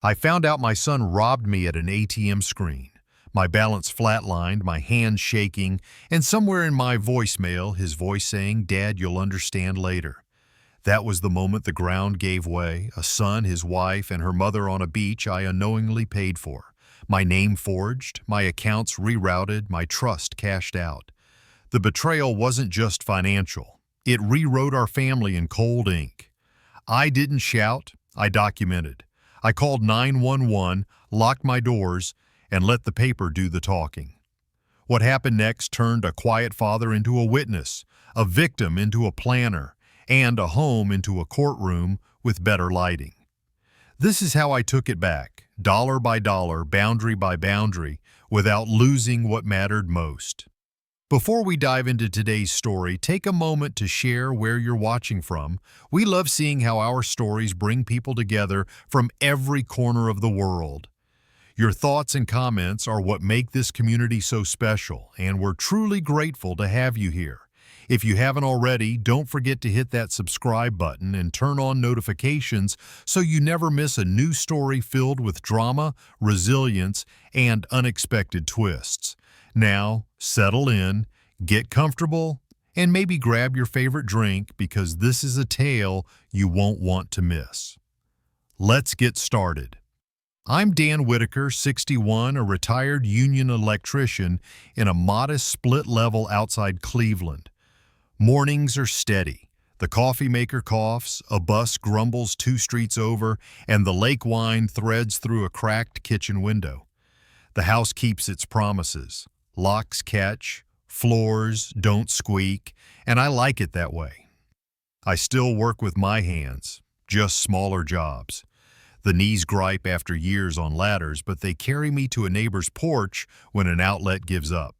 I found out my son robbed me at an ATM screen. My balance flatlined, my hands shaking, and somewhere in my voicemail, his voice saying, "Dad, you'll understand later." That was the moment the ground gave way, a son, his wife, and her mother on a beach I unknowingly paid for. My name forged, my accounts rerouted, my trust cashed out. The betrayal wasn't just financial. It rewrote our family in cold ink. I didn't shout, I documented. I called 911, locked my doors, and let the paper do the talking. What happened next turned a quiet father into a witness, a victim into a planner, and a home into a courtroom with better lighting. This is how I took it back, dollar by dollar, boundary by boundary, without losing what mattered most. Before we dive into today's story, take a moment to share where you're watching from. We love seeing how our stories bring people together from every corner of the world. Your thoughts and comments are what make this community so special, and we're truly grateful to have you here. If you haven't already, don't forget to hit that subscribe button and turn on notifications so you never miss a new story filled with drama, resilience, and unexpected twists. Now, settle in, get comfortable, and maybe grab your favorite drink because this is a tale you won't want to miss. Let's get started. I'm Dan Whitaker, 61, a retired union electrician in a modest split level outside Cleveland. Mornings are steady. The coffee maker coughs, a bus grumbles 2 streets over, and the lake wine threads through a cracked kitchen window. The house keeps its promises. Locks catch, floors don't squeak, and I like it that way. I still work with my hands, just smaller jobs. The knees gripe after years on ladders, but they carry me to a neighbor's porch when an outlet gives up.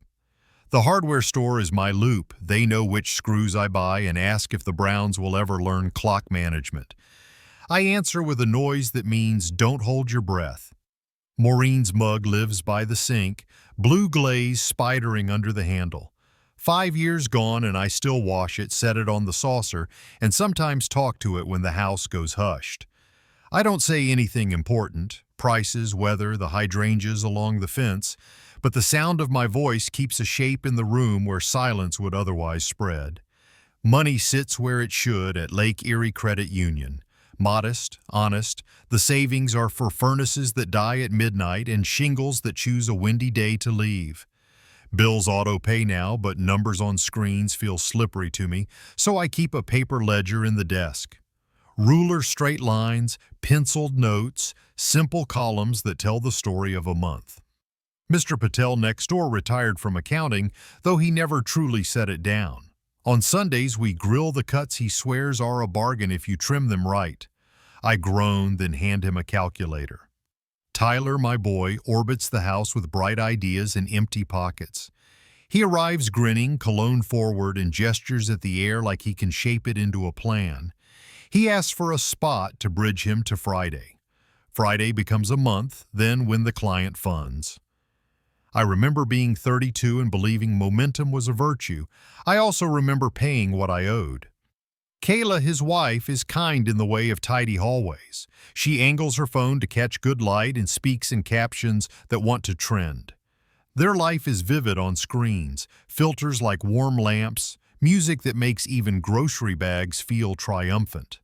The hardware store is my loop. They know which screws I buy and ask if the Browns will ever learn clock management. I answer with a noise that means don't hold your breath. Maureen's mug lives by the sink, blue glaze spidering under the handle. 5 years gone and I still wash it, set it on the saucer, and sometimes talk to it when the house goes hushed. I don't say anything important, prices, weather, the hydrangeas along the fence, but the sound of my voice keeps a shape in the room where silence would otherwise spread. Money sits where it should at Lake Erie Credit Union. Modest, honest, the savings are for furnaces that die at midnight and shingles that choose a windy day to leave. Bills auto-pay now, but numbers on screens feel slippery to me, so I keep a paper ledger in the desk. Ruler straight lines, penciled notes, simple columns that tell the story of a month. Mr. Patel next door retired from accounting, though he never truly set it down. On Sundays, we grill the cuts he swears are a bargain if you trim them right. I groan, then hand him a calculator. Tyler, my boy, orbits the house with bright ideas and empty pockets. He arrives grinning, cologne forward, and gestures at the air like he can shape it into a plan. He asks for a spot to bridge him to Friday. Friday becomes a month, then when the client funds. I remember being 32 and believing momentum was a virtue. I also remember paying what I owed. Kayla, his wife, is kind in the way of tidy hallways. She angles her phone to catch good light and speaks in captions that want to trend. Their life is vivid on screens, filters like warm lamps, music that makes even grocery bags feel triumphant.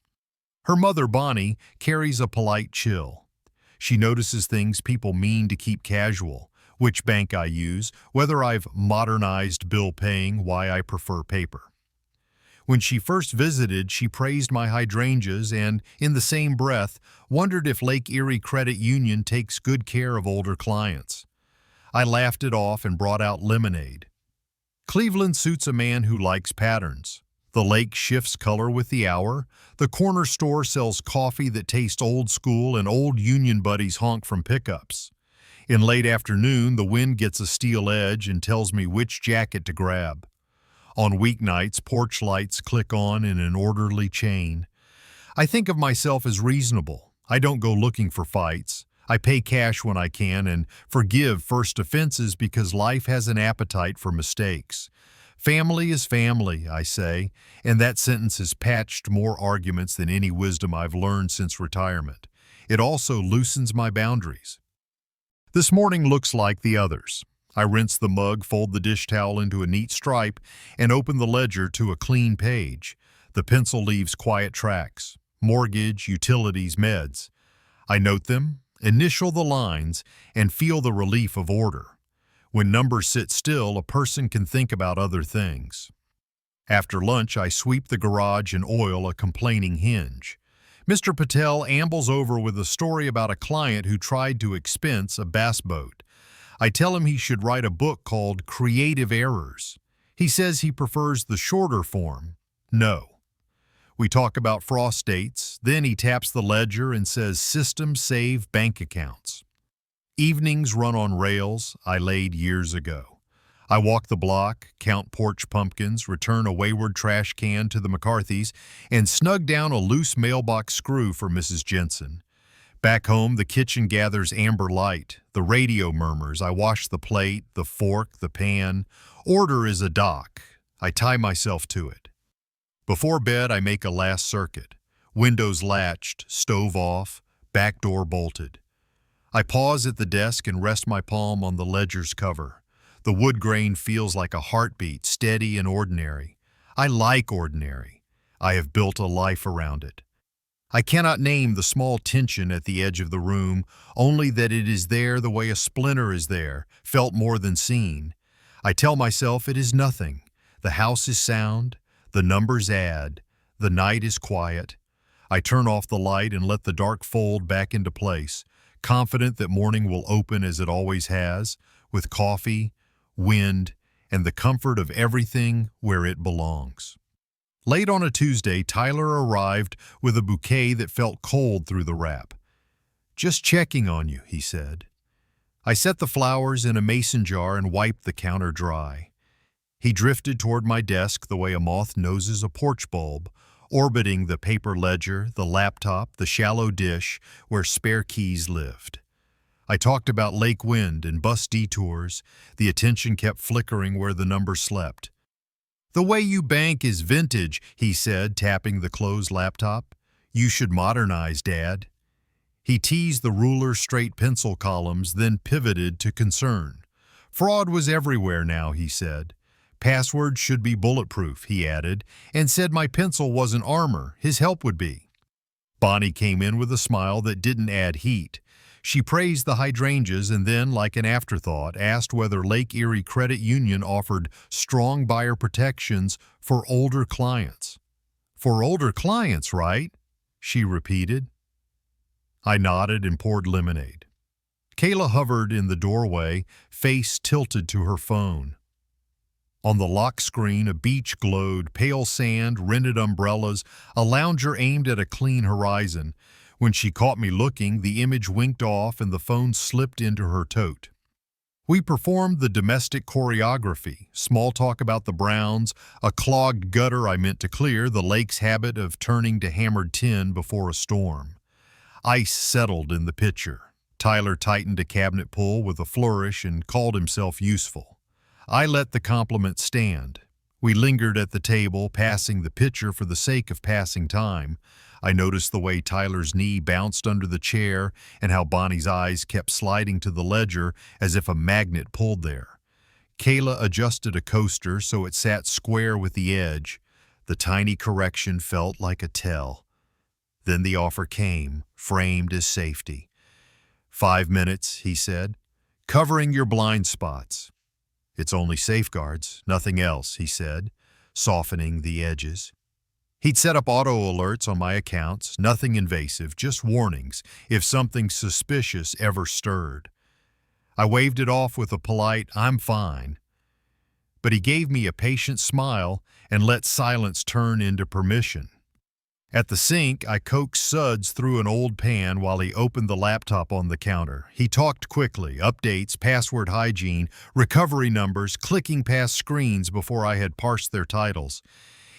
Her mother, Bonnie, carries a polite chill. She notices things people mean to keep casual, which bank I use, whether I've modernized bill paying, why I prefer paper. When she first visited, she praised my hydrangeas and, in the same breath, wondered if Lake Erie Credit Union takes good care of older clients. I laughed it off and brought out lemonade. Cleveland suits a man who likes patterns. The lake shifts color with the hour. The corner store sells coffee that tastes old school and old union buddies honk from pickups. In late afternoon, the wind gets a steel edge and tells me which jacket to grab. On weeknights, porch lights click on in an orderly chain. I think of myself as reasonable. I don't go looking for fights. I pay cash when I can and forgive first offenses because life has an appetite for mistakes. Family is family, I say, and that sentence has patched more arguments than any wisdom I've learned since retirement. It also loosens my boundaries. This morning looks like the others. I rinse the mug, fold the dish towel into a neat stripe, and open the ledger to a clean page. The pencil leaves quiet tracks: mortgage, utilities, meds. I note them, initial the lines, and feel the relief of order. When numbers sit still, a person can think about other things. After lunch, I sweep the garage and oil a complaining hinge. Mr. Patel ambles over with a story about a client who tried to expense a bass boat. I tell him he should write a book called Creative Errors. He says he prefers the shorter form. No. We talk about frost dates, then he taps the ledger and says system save bank accounts. Evenings run on rails I laid years ago. I walk the block, count porch pumpkins, return a wayward trash can to the McCarthys, and snug down a loose mailbox screw for Mrs. Jensen. Back home, the kitchen gathers amber light. The radio murmurs. I wash the plate, the fork, the pan. Order is a dock. I tie myself to it. Before bed, I make a last circuit. Windows latched, stove off, back door bolted. I pause at the desk and rest my palm on the ledger's cover. The wood grain feels like a heartbeat, steady and ordinary. I like ordinary. I have built a life around it. I cannot name the small tension at the edge of the room, only that it is there the way a splinter is there, felt more than seen. I tell myself it is nothing. The house is sound. The numbers add. The night is quiet. I turn off the light and let the dark fold back into place, confident that morning will open as it always has, with coffee, wind, and the comfort of everything where it belongs. Late on a Tuesday, Tyler arrived with a bouquet that felt cold through the wrap. "Just checking on you," he said. I set the flowers in a mason jar and wiped the counter dry. He drifted toward my desk the way a moth noses a porch bulb, orbiting the paper ledger, the laptop, the shallow dish where spare keys lived. I talked about lake wind and bus detours. The attention kept flickering where the numbers slept. "The way you bank is vintage," he said, tapping the closed laptop. "You should modernize, Dad." He teased the ruler's straight pencil columns, then pivoted to concern. "Fraud was everywhere now," he said. "Passwords should be bulletproof," he added, and said my pencil wasn't armor, his help would be. Bonnie came in with a smile that didn't add heat. She praised the hydrangeas and then, like an afterthought, asked whether Lake Erie Credit Union offered strong buyer protections for older clients. "For older clients, right?" she repeated. I nodded and poured lemonade. Kayla hovered in the doorway, face tilted to her phone. On the lock screen, a beach glowed, pale sand, rented umbrellas, a lounger aimed at a clean horizon. When she caught me looking, the image winked off and the phone slipped into her tote. We performed the domestic choreography, small talk about the Browns, a clogged gutter I meant to clear, the lake's habit of turning to hammered tin before a storm. Ice settled in the pitcher. Tyler tightened a cabinet pull with a flourish and called himself useful. I let the compliment stand. We lingered at the table, passing the pitcher for the sake of passing time. I noticed the way Tyler's knee bounced under the chair and how Bonnie's eyes kept sliding to the ledger as if a magnet pulled there. Kayla adjusted a coaster so it sat square with the edge. The tiny correction felt like a tell. Then the offer came, framed as safety. 5 minutes, he said, covering your blind spots. It's only safeguards, nothing else, he said, softening the edges. He'd set up auto alerts on my accounts, nothing invasive, just warnings if something suspicious ever stirred. I waved it off with a polite, "I'm fine." But he gave me a patient smile and let silence turn into permission. At the sink, I coaxed suds through an old pan while he opened the laptop on the counter. He talked quickly, updates, password hygiene, recovery numbers, clicking past screens before I had parsed their titles.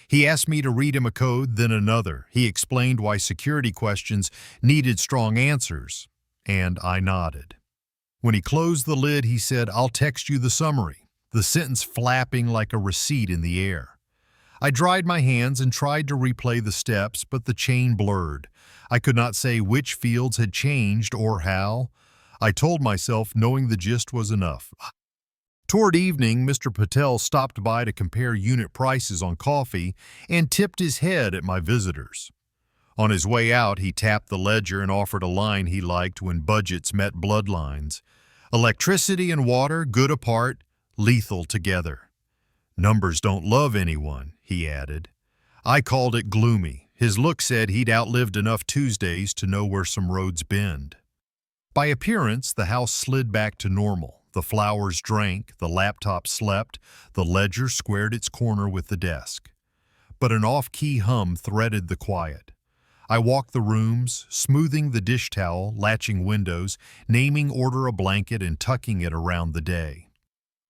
He asked me to read him a code, then another. He explained why security questions needed strong answers, and I nodded. When he closed the lid, he said, "I'll text you the summary," the sentence flapping like a receipt in the air. I dried my hands and tried to replay the steps, but the chain blurred. I could not say which fields had changed or how. I told myself knowing the gist was enough. Toward evening, Mr. Patel stopped by to compare unit prices on coffee and tipped his head at my visitors. On his way out, he tapped the ledger and offered a line he liked when budgets met bloodlines. Electricity and water, good apart, lethal together. Numbers don't love anyone, he added. I called it gloomy. His look said he'd outlived enough Tuesdays to know where some roads bend. By appearance, the house slid back to normal. The flowers drank, the laptop slept, the ledger squared its corner with the desk. But an off-key hum threaded the quiet. I walked the rooms, smoothing the dish towel, latching windows, naming order a blanket and tucking it around the day.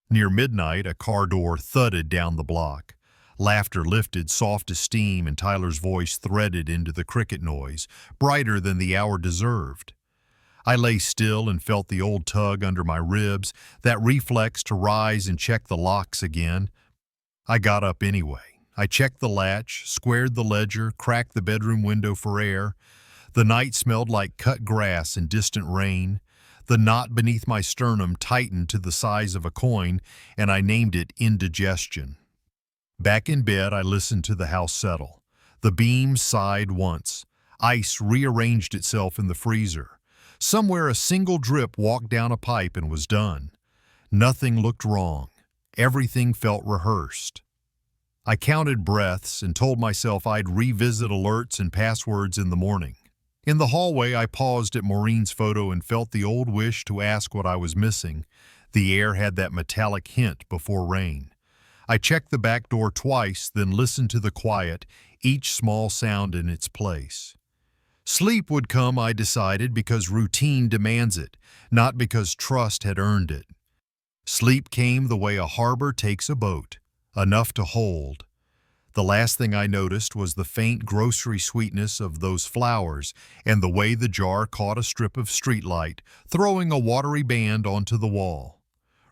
Near midnight, a car door thudded down the block. Laughter lifted soft as steam and Tyler's voice threaded into the cricket noise, brighter than the hour deserved. I lay still and felt the old tug under my ribs, that reflex to rise and check the locks again. I got up anyway. I checked the latch, squared the ledger, cracked the bedroom window for air. The night smelled like cut grass and distant rain. The knot beneath my sternum tightened to the size of a coin, and I named it indigestion. Back in bed, I listened to the house settle. The beams sighed once. Ice rearranged itself in the freezer. Somewhere a single drip walked down a pipe and was done. Nothing looked wrong. Everything felt rehearsed. I counted breaths and told myself I'd revisit alerts and passwords in the morning. In the hallway, I paused at Maureen's photo and felt the old wish to ask what I was missing. The air had that metallic hint before rain. I checked the back door twice, then listened to the quiet, each small sound in its place. Sleep would come, I decided, because routine demands it, not because trust had earned it. Sleep came the way a harbor takes a boat, enough to hold. The last thing I noticed was the faint grocery sweetness of those flowers and the way the jar caught a strip of streetlight, throwing a watery band onto the wall.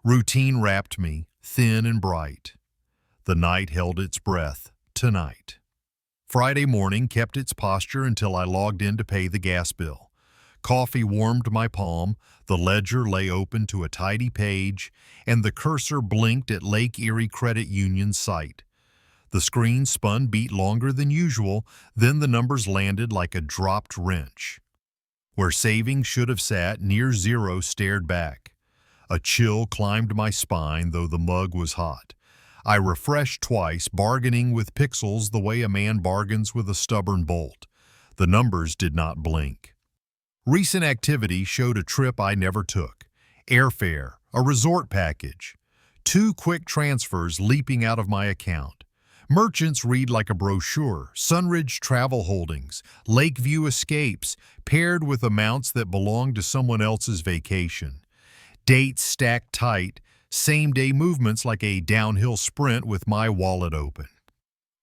Routine wrapped me, thin and bright. The night held its breath, tonight. Friday morning kept its posture until I logged in to pay the gas bill. Coffee warmed my palm, the ledger lay open to a tidy page, and the cursor blinked at Lake Erie Credit Union's site. The screen spun beat longer than usual, then the numbers landed like a dropped wrench. Where savings should have sat, near zero stared back. A chill climbed my spine, though the mug was hot. I refreshed twice, bargaining with pixels the way a man bargains with a stubborn bolt. The numbers did not blink. Recent activity showed a trip I never took. Airfare, a resort package. 2 quick transfers leaping out of my account. Merchants read like a brochure. Sunridge Travel Holdings, Lakeview Escapes, paired with amounts that belong to someone else's vacation. Dates stacked tight. Same-day movements like a downhill sprint with my wallet open.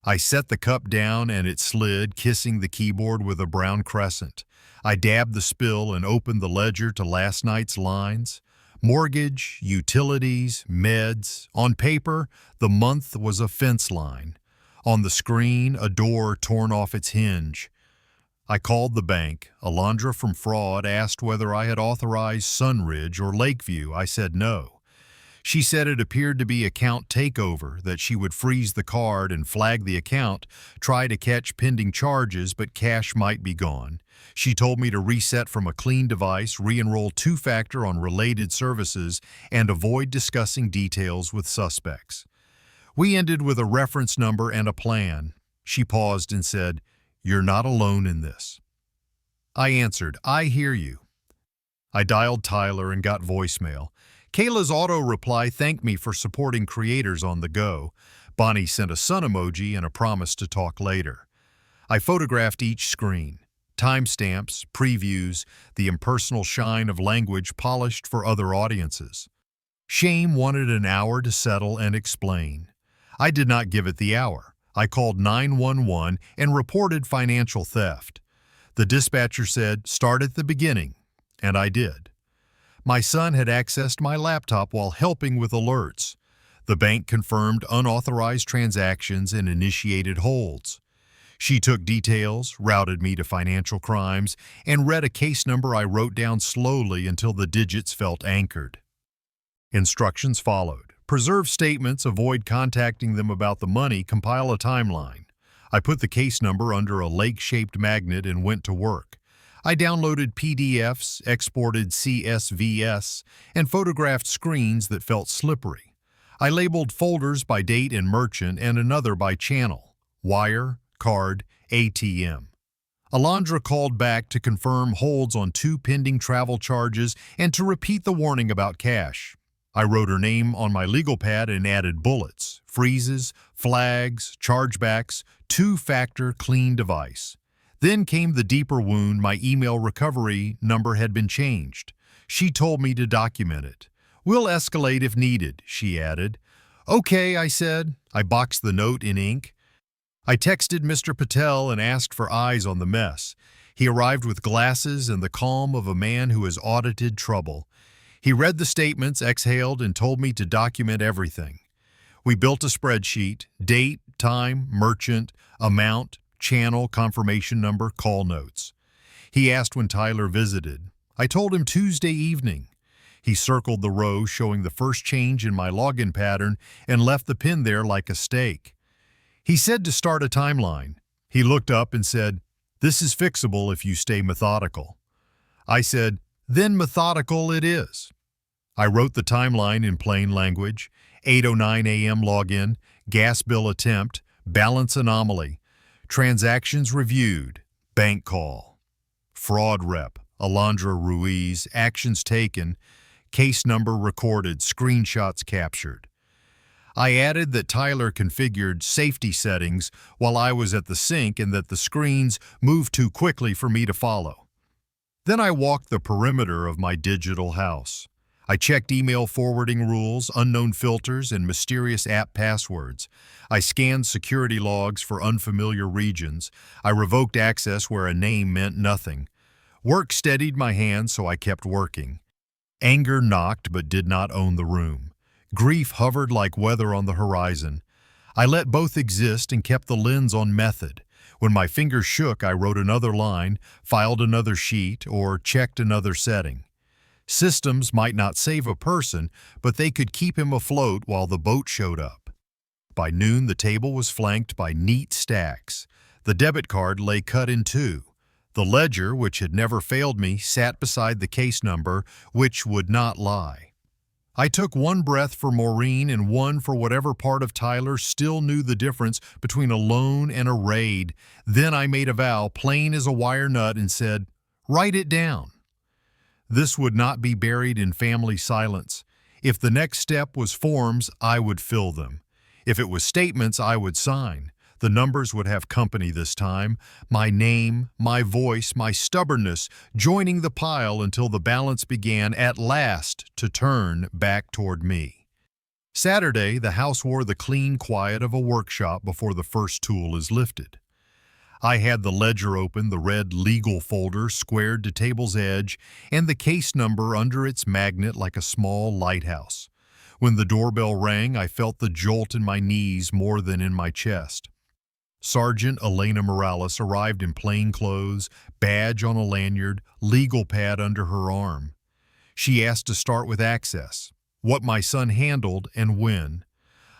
I set the cup down and it slid, kissing the keyboard with a brown crescent. I dabbed the spill and opened the ledger to last night's lines. Mortgage, utilities, meds. On paper, the month was a fence line. On the screen, a door torn off its hinge. I called the bank. Alondra from Fraud asked whether I had authorized Sunridge or Lakeview. I said no. She said it appeared to be account takeover, that she would freeze the card and flag the account, try to catch pending charges, but cash might be gone. She told me to reset from a clean device, re-enroll 2-factor on related services, and avoid discussing details with suspects. We ended with a reference number and a plan. She paused and said, "You're not alone in this." I answered, "I hear you." I dialed Tyler and got voicemail. Kayla's auto reply thanked me for supporting creators on the go. Bonnie sent a sun emoji and a promise to talk later. I photographed each screen. Timestamps, previews, the impersonal shine of language polished for other audiences. Shame wanted an hour to settle and explain. I did not give it the hour. I called 911 and reported financial theft. The dispatcher said, "Start at the beginning," and I did. My son had accessed my laptop while helping with alerts. The bank confirmed unauthorized transactions and initiated holds. She took details, routed me to financial crimes, and read a case number I wrote down slowly until the digits felt anchored. Instructions followed. Preserve statements, avoid contacting them about the money, compile a timeline. I put the case number under a lake-shaped magnet and went to work. I downloaded PDFs, exported CSVs, and photographed screens that felt slippery. I labeled folders by date and merchant and another by channel, wire, card, ATM. Alondra called back to confirm holds on 2 pending travel charges and to repeat the warning about cash. I wrote her name on my legal pad and added bullets, freezes, flags, chargebacks, 2-factor clean device. Then came the deeper wound. My email recovery number had been changed. She told me to document it. We'll escalate if needed, she added. Okay, I said. I boxed the note in ink. I texted Mr. Patel and asked for eyes on the mess. He arrived with glasses and the calm of a man who has audited trouble. He read the statements, exhaled, and told me to document everything. We built a spreadsheet, date, time, merchant, amount, channel, confirmation number, call notes. He asked when Tyler visited. I told him Tuesday evening. He circled the row showing the first change in my login pattern and left the pin there like a stake. He said to start a timeline. He looked up and said, "This is fixable if you stay methodical." I said, "Then methodical it is." I wrote the timeline in plain language: 8:09 a.m. login, gas bill attempt, balance anomaly, transactions reviewed, bank call, fraud rep, Alondra Ruiz, actions taken, case number recorded, screenshots captured. I added that Tyler configured safety settings while I was at the sink and that the screens moved too quickly for me to follow. Then I walked the perimeter of my digital house. I checked email forwarding rules, unknown filters, and mysterious app passwords. I scanned security logs for unfamiliar regions. I revoked access where a name meant nothing. Work steadied my hand, so I kept working. Anger knocked but did not own the room. Grief hovered like weather on the horizon. I let both exist and kept the lens on method. When my fingers shook, I wrote another line, filed another sheet, or checked another setting. Systems might not save a person, but they could keep him afloat while the boat showed up. By noon, the table was flanked by neat stacks. The debit card lay cut in 2. The ledger, which had never failed me, sat beside the case number, which would not lie. I took one breath for Maureen and one for whatever part of Tyler still knew the difference between a loan and a raid. Then I made a vow, plain as a wire nut, and said, "Write it down." This would not be buried in family silence. If the next step was forms, I would fill them. If it was statements, I would sign. The numbers would have company this time, my name, my voice, my stubbornness, joining the pile until the balance began at last to turn back toward me. Saturday, the house wore the clean quiet of a workshop before the first tool is lifted. I had the ledger open, the red legal folder squared to table's edge, and the case number under its magnet like a small lighthouse. When the doorbell rang, I felt the jolt in my knees more than in my chest. Sergeant Elena Morales arrived in plain clothes, badge on a lanyard, legal pad under her arm. She asked to start with access, what my son handled and when.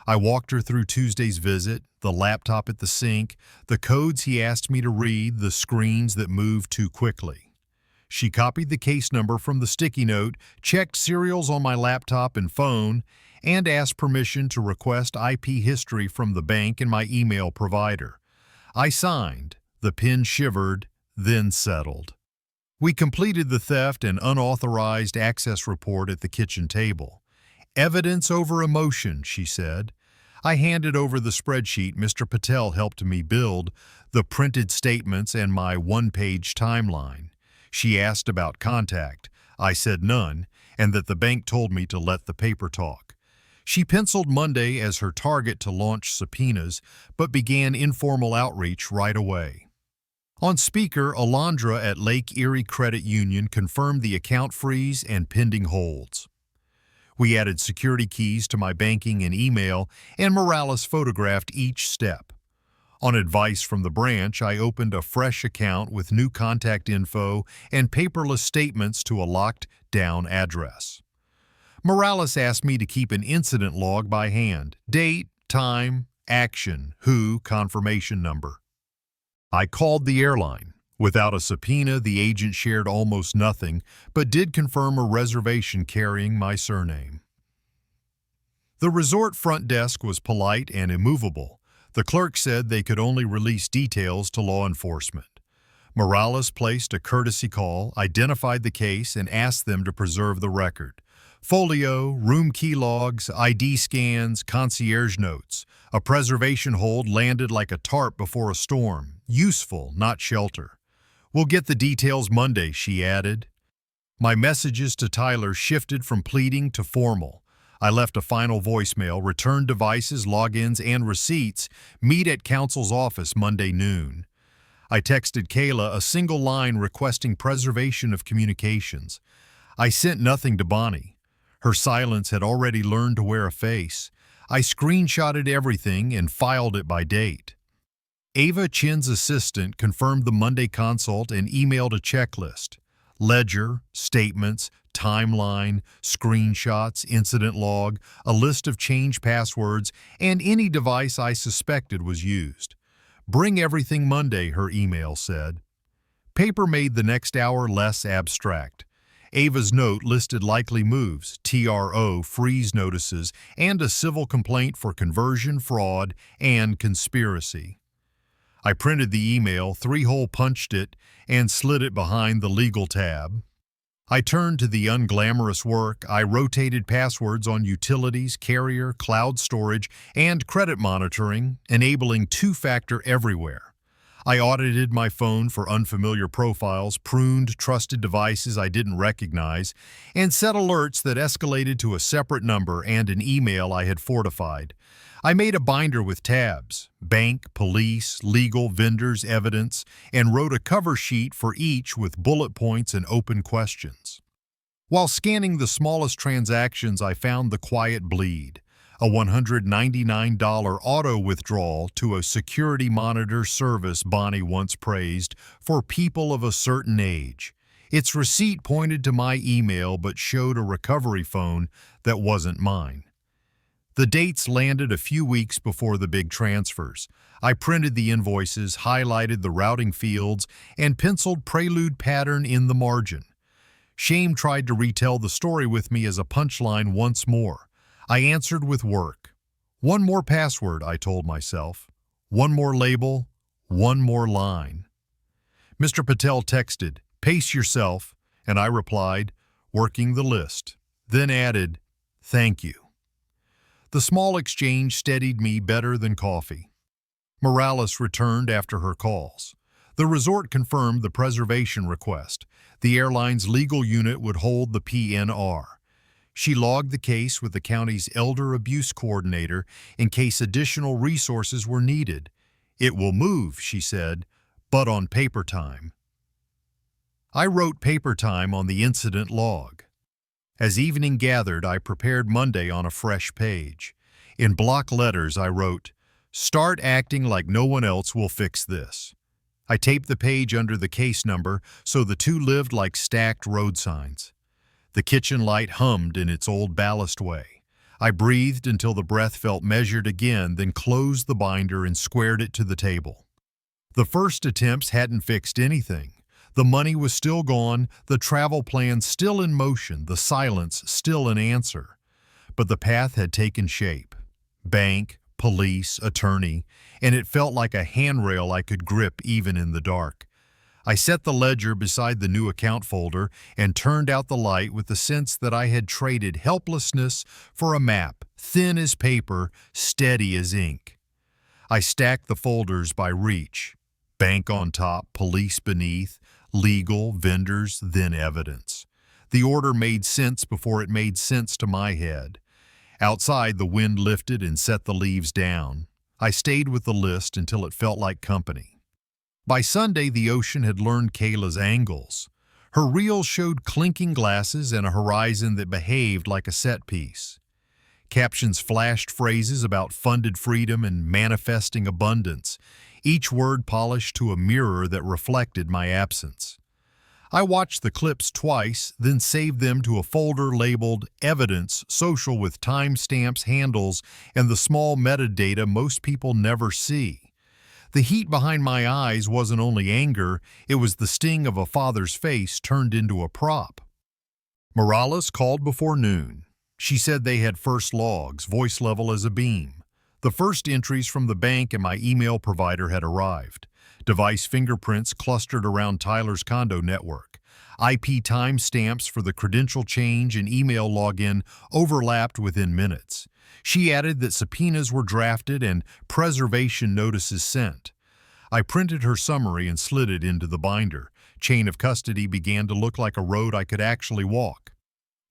I walked her through Tuesday's visit, the laptop at the sink, the codes he asked me to read, the screens that moved too quickly. She copied the case number from the sticky note, checked serials on my laptop and phone, and asked permission to request IP history from the bank and my email provider. I signed, the pen shivered, then settled. We completed the theft and unauthorized access report at the kitchen table. Evidence over emotion, she said. I handed over the spreadsheet Mr. Patel helped me build, the printed statements, and my one-page timeline. She asked about contact. I said none, and that the bank told me to let the paper talk. She penciled Monday as her target to launch subpoenas, but began informal outreach right away. On speaker, Alondra at Lake Erie Credit Union confirmed the account freeze and pending holds. We added security keys to my banking and email, and Morales photographed each step. On advice from the branch, I opened a fresh account with new contact info and paperless statements to a locked-down address. Morales asked me to keep an incident log by hand: date, time, action, who, confirmation number. I called the airline. Without a subpoena, the agent shared almost nothing, but did confirm a reservation carrying my surname. The resort front desk was polite and immovable. The clerk said they could only release details to law enforcement. Morales placed a courtesy call, identified the case, and asked them to preserve the record. Folio, room key logs, ID scans, concierge notes. A preservation hold landed like a tarp before a storm. Useful, not shelter. "We'll get the details Monday," she added. My messages to Tyler shifted from pleading to formal. I left a final voicemail, returned devices, logins, and receipts. Meet at counsel's office Monday noon. I texted Kayla a single line requesting preservation of communications. I sent nothing to Bonnie. Her silence had already learned to wear a face. I screenshotted everything and filed it by date. Ava Chin's assistant confirmed the Monday consult and emailed a checklist: ledger, statements, timeline, screenshots, incident log, a list of changed passwords, and any device I suspected was used. "Bring everything Monday," her email said. Paper made the next hour less abstract. Ava's note listed likely moves, TRO, freeze notices, and a civil complaint for conversion fraud and conspiracy. I printed the email, 3-hole punched it, and slid it behind the legal tab. I turned to the unglamorous work. I rotated passwords on utilities, carrier, cloud storage, and credit monitoring, enabling two-factor everywhere. I audited my phone for unfamiliar profiles, pruned trusted devices I didn't recognize, and set alerts that escalated to a separate number and an email I had fortified. I made a binder with tabs: bank, police, legal, vendors, evidence, and wrote a cover sheet for each with bullet points and open questions. While scanning the smallest transactions, I found the quiet bleed: a $199 auto withdrawal to a security monitor service Bonnie once praised for people of a certain age. Its receipt pointed to my email but showed a recovery phone that wasn't mine. The dates landed a few weeks before the big transfers. I printed the invoices, highlighted the routing fields, and penciled prelude pattern in the margin. Shame tried to retell the story with me as a punchline once more. I answered with work. One more password, I told myself. One more label, one more line. Mr. Patel texted, "Pace yourself," and I replied, working the list, then added, "Thank you." The small exchange steadied me better than coffee. Morales returned after her calls. The resort confirmed the preservation request. The airline's legal unit would hold the PNR. She logged the case with the county's elder abuse coordinator in case additional resources were needed. "It will move," she said, "but on paper time." I wrote paper time on the incident log. As evening gathered, I prepared Monday on a fresh page. In block letters, I wrote, "Start acting like no one else will fix this." I taped the page under the case number so the two lived like stacked road signs. The kitchen light hummed in its old ballast way. I breathed until the breath felt measured again, then closed the binder and squared it to the table. The first attempts hadn't fixed anything. The money was still gone, the travel plan still in motion, the silence still an answer. But the path had taken shape. Bank, police, attorney, and it felt like a handrail I could grip even in the dark. I set the ledger beside the new account folder and turned out the light with the sense that I had traded helplessness for a map, thin as paper, steady as ink. I stacked the folders by reach. Bank on top, police beneath, legal, vendors, then evidence. The order made sense before it made sense to my head. Outside, the wind lifted and set the leaves down. I stayed with the list until it felt like company. By Sunday, the ocean had learned Kayla's angles. Her reel showed clinking glasses and a horizon that behaved like a set piece. Captions flashed phrases about funded freedom and manifesting abundance, each word polished to a mirror that reflected my absence. I watched the clips twice, then saved them to a folder labeled Evidence Social with timestamps, handles, and the small metadata most people never see. The heat behind my eyes wasn't only anger, it was the sting of a father's face turned into a prop. Morales called before noon. She said they had first logs, voice level as a beam. The first entries from the bank and my email provider had arrived. Device fingerprints clustered around Tyler's condo network. IP timestamps for the credential change and email login overlapped within minutes. She added that subpoenas were drafted and preservation notices sent. I printed her summary and slid it into the binder. Chain of custody began to look like a road I could actually walk.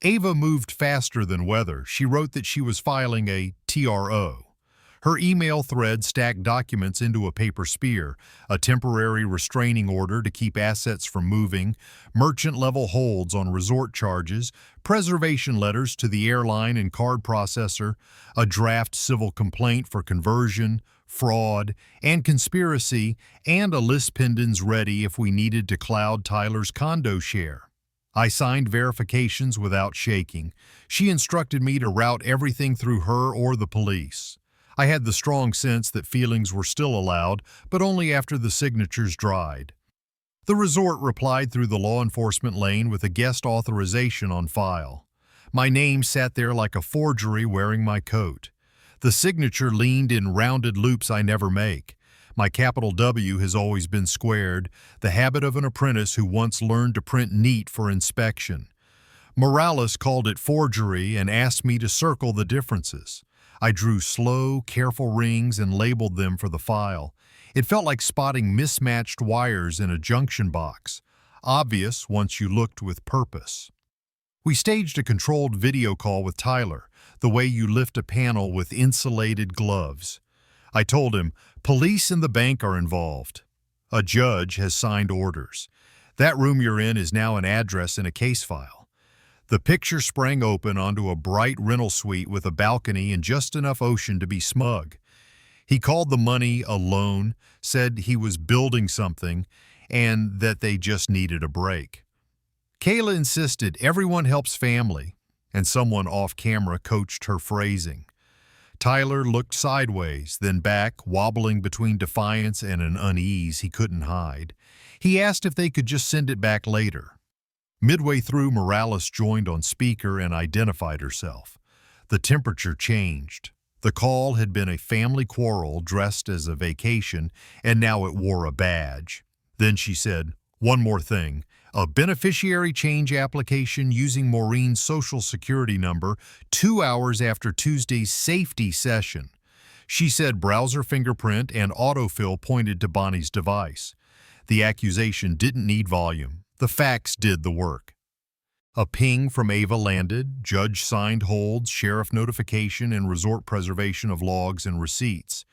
Ava moved faster than weather. She wrote that she was filing a TRO. Her email thread stacked documents into a paper spear, a temporary restraining order to keep assets from moving, merchant-level holds on resort charges, preservation letters to the airline and card processor, a draft civil complaint for conversion, fraud, and conspiracy, and a list pendants ready if we needed to cloud Tyler's condo share. I signed verifications without shaking. She instructed me to route everything through her or the police. I had the strong sense that feelings were still allowed, but only after the signatures dried. The resort replied through the law enforcement lane with a guest authorization on file. My name sat there like a forgery wearing my coat. The signature leaned in rounded loops I never make. My capital W has always been squared, the habit of an apprentice who once learned to print neat for inspection. Morales called it forgery and asked me to circle the differences. I drew slow, careful rings and labeled them for the file. It felt like spotting mismatched wires in a junction box, obvious once you looked with purpose. We staged a controlled video call with Tyler, the way you lift a panel with insulated gloves. I told him, police and the bank are involved. A judge has signed orders. That room you're in is now an address in a case file. The picture sprang open onto a bright rental suite with a balcony and just enough ocean to be smug. He called the money a loan, said he was building something, and that they just needed a break. Kayla insisted everyone helps family, and someone off camera coached her phrasing. Tyler looked sideways, then back, wobbling between defiance and an unease he couldn't hide. He asked if they could just send it back later. Midway through, Morales joined on speaker and identified herself. The temperature changed. The call had been a family quarrel dressed as a vacation, and now it wore a badge. Then she said, "One more thing. A beneficiary change application using Maureen's social security number 2 hours after Tuesday's safety session." She said browser fingerprint and autofill pointed to Bonnie's device. The accusation didn't need volume. The facts did the work. A ping from Ava landed, judge signed holds, sheriff notification, and resort preservation of logs and receipts.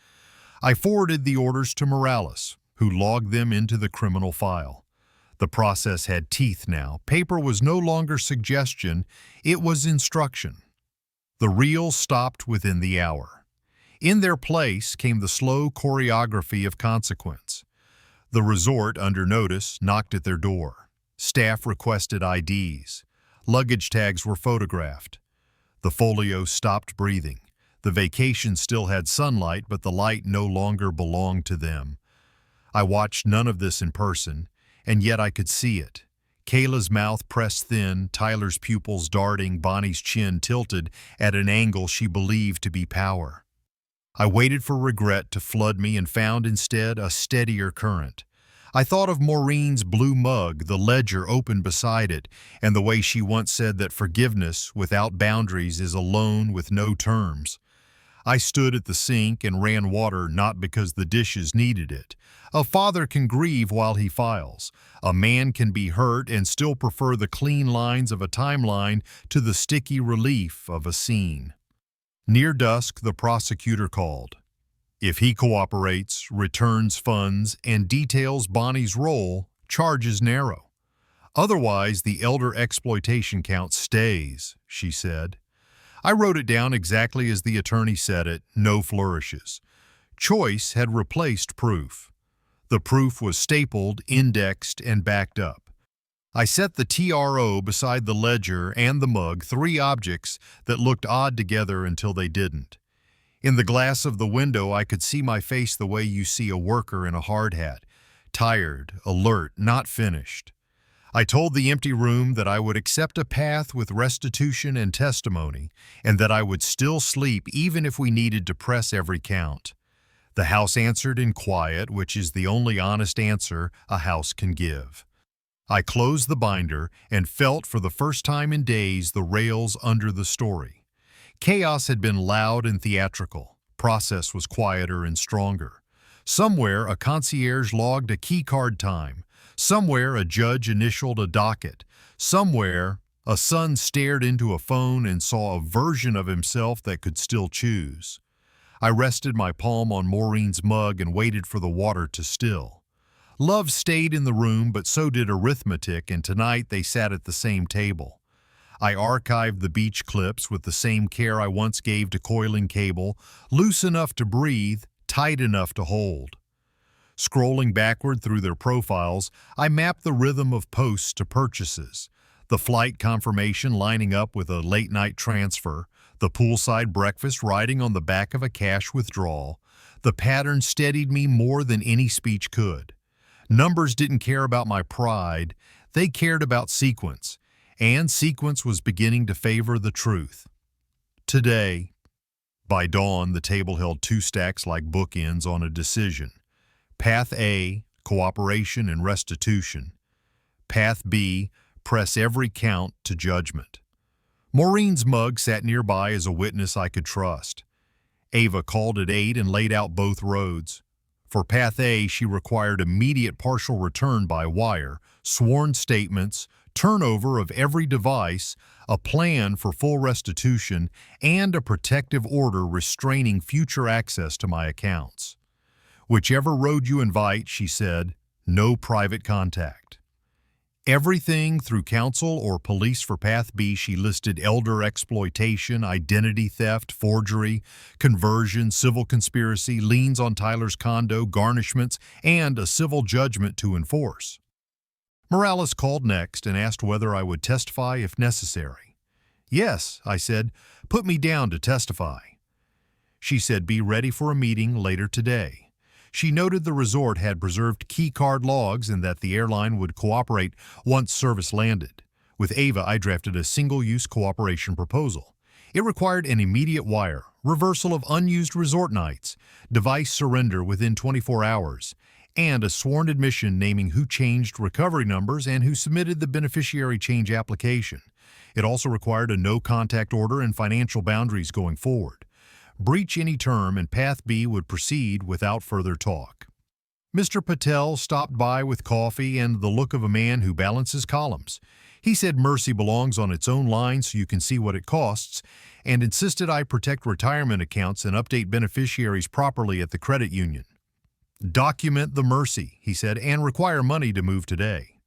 I forwarded the orders to Morales, who logged them into the criminal file. The process had teeth now. Paper was no longer suggestion, it was instruction. The reel stopped within the hour. In their place came the slow choreography of consequence. The resort, under notice, knocked at their door. Staff requested IDs. Luggage tags were photographed. The folio stopped breathing. The vacation still had sunlight, but the light no longer belonged to them. I watched none of this in person, and yet I could see it. Kayla's mouth pressed thin, Tyler's pupils darting, Bonnie's chin tilted at an angle she believed to be power. I waited for regret to flood me and found instead a steadier current. I thought of Maureen's blue mug, the ledger open beside it, and the way she once said that forgiveness without boundaries is a loan with no terms. I stood at the sink and ran water not because the dishes needed it. A father can grieve while he files. A man can be hurt and still prefer the clean lines of a timeline to the sticky relief of a scene. Near dusk, the prosecutor called. If he cooperates, returns funds, and details Bonnie's role, charges narrow. Otherwise, the elder exploitation count stays, she said. I wrote it down exactly as the attorney said it, no flourishes. Choice had replaced proof. The proof was stapled, indexed, and backed up. I set the TRO beside the ledger and the mug, three objects that looked odd together until they didn't. In the glass of the window, I could see my face the way you see a worker in a hard hat, tired, alert, not finished. I told the empty room that I would accept a path with restitution and testimony, and that I would still sleep even if we needed to press every count. The house answered in quiet, which is the only honest answer a house can give. I closed the binder and felt for the first time in days the rails under the story. Chaos had been loud and theatrical. Process was quieter and stronger. Somewhere a concierge logged a keycard time. Somewhere a judge initialed a docket. Somewhere a son stared into a phone and saw a version of himself that could still choose. I rested my palm on Maureen's mug and waited for the water to still. Love stayed in the room, but so did arithmetic, and tonight they sat at the same table. I archived the beach clips with the same care I once gave to coiling cable, loose enough to breathe, tight enough to hold. Scrolling backward through their profiles, I mapped the rhythm of posts to purchases, the flight confirmation lining up with a late-night transfer, the poolside breakfast riding on the back of a cash withdrawal. The pattern steadied me more than any speech could. Numbers didn't care about my pride, they cared about sequence. And sequence was beginning to favor the truth. Today, by dawn, the table held two stacks like bookends on a decision. Path A, cooperation and restitution. Path B, press every count to judgment. Maureen's mug sat nearby as a witness I could trust. Ava called at 8 and laid out both roads. For Path A, she required immediate partial return by wire, sworn statements, turnover of every device, a plan for full restitution, and a protective order restraining future access to my accounts. Whichever road you invite, she said, no private contact. Everything through counsel or police for Path B, she listed elder exploitation, identity theft, forgery, conversion, civil conspiracy, liens on Tyler's condo, garnishments, and a civil judgment to enforce. Morales called next and asked whether I would testify if necessary. Yes, I said, put me down to testify. She said be ready for a meeting later today. She noted the resort had preserved key card logs and that the airline would cooperate once service landed. With Ava, I drafted a single-use cooperation proposal. It required an immediate wire, reversal of unused resort nights, device surrender within 24 hours, and a sworn admission naming who changed recovery numbers and who submitted the beneficiary change application. It also required a no-contact order and financial boundaries going forward. Breach any term and Path B would proceed without further talk. Mr. Patel stopped by with coffee and the look of a man who balances columns. He said mercy belongs on its own line so you can see what it costs, and insisted I protect retirement accounts and update beneficiaries properly at the credit union. Document the mercy, he said, and require money to move today.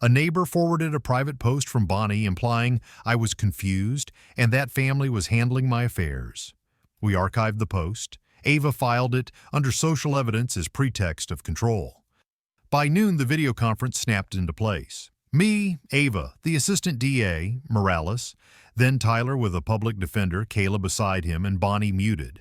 A neighbor forwarded a private post from Bonnie implying I was confused and that family was handling my affairs. We archived the post. Ava filed it under social evidence as pretext of control. By noon, the video conference snapped into place. Me, Ava, the assistant DA, Morales, then Tyler with a public defender, Kayla beside him, and Bonnie muted.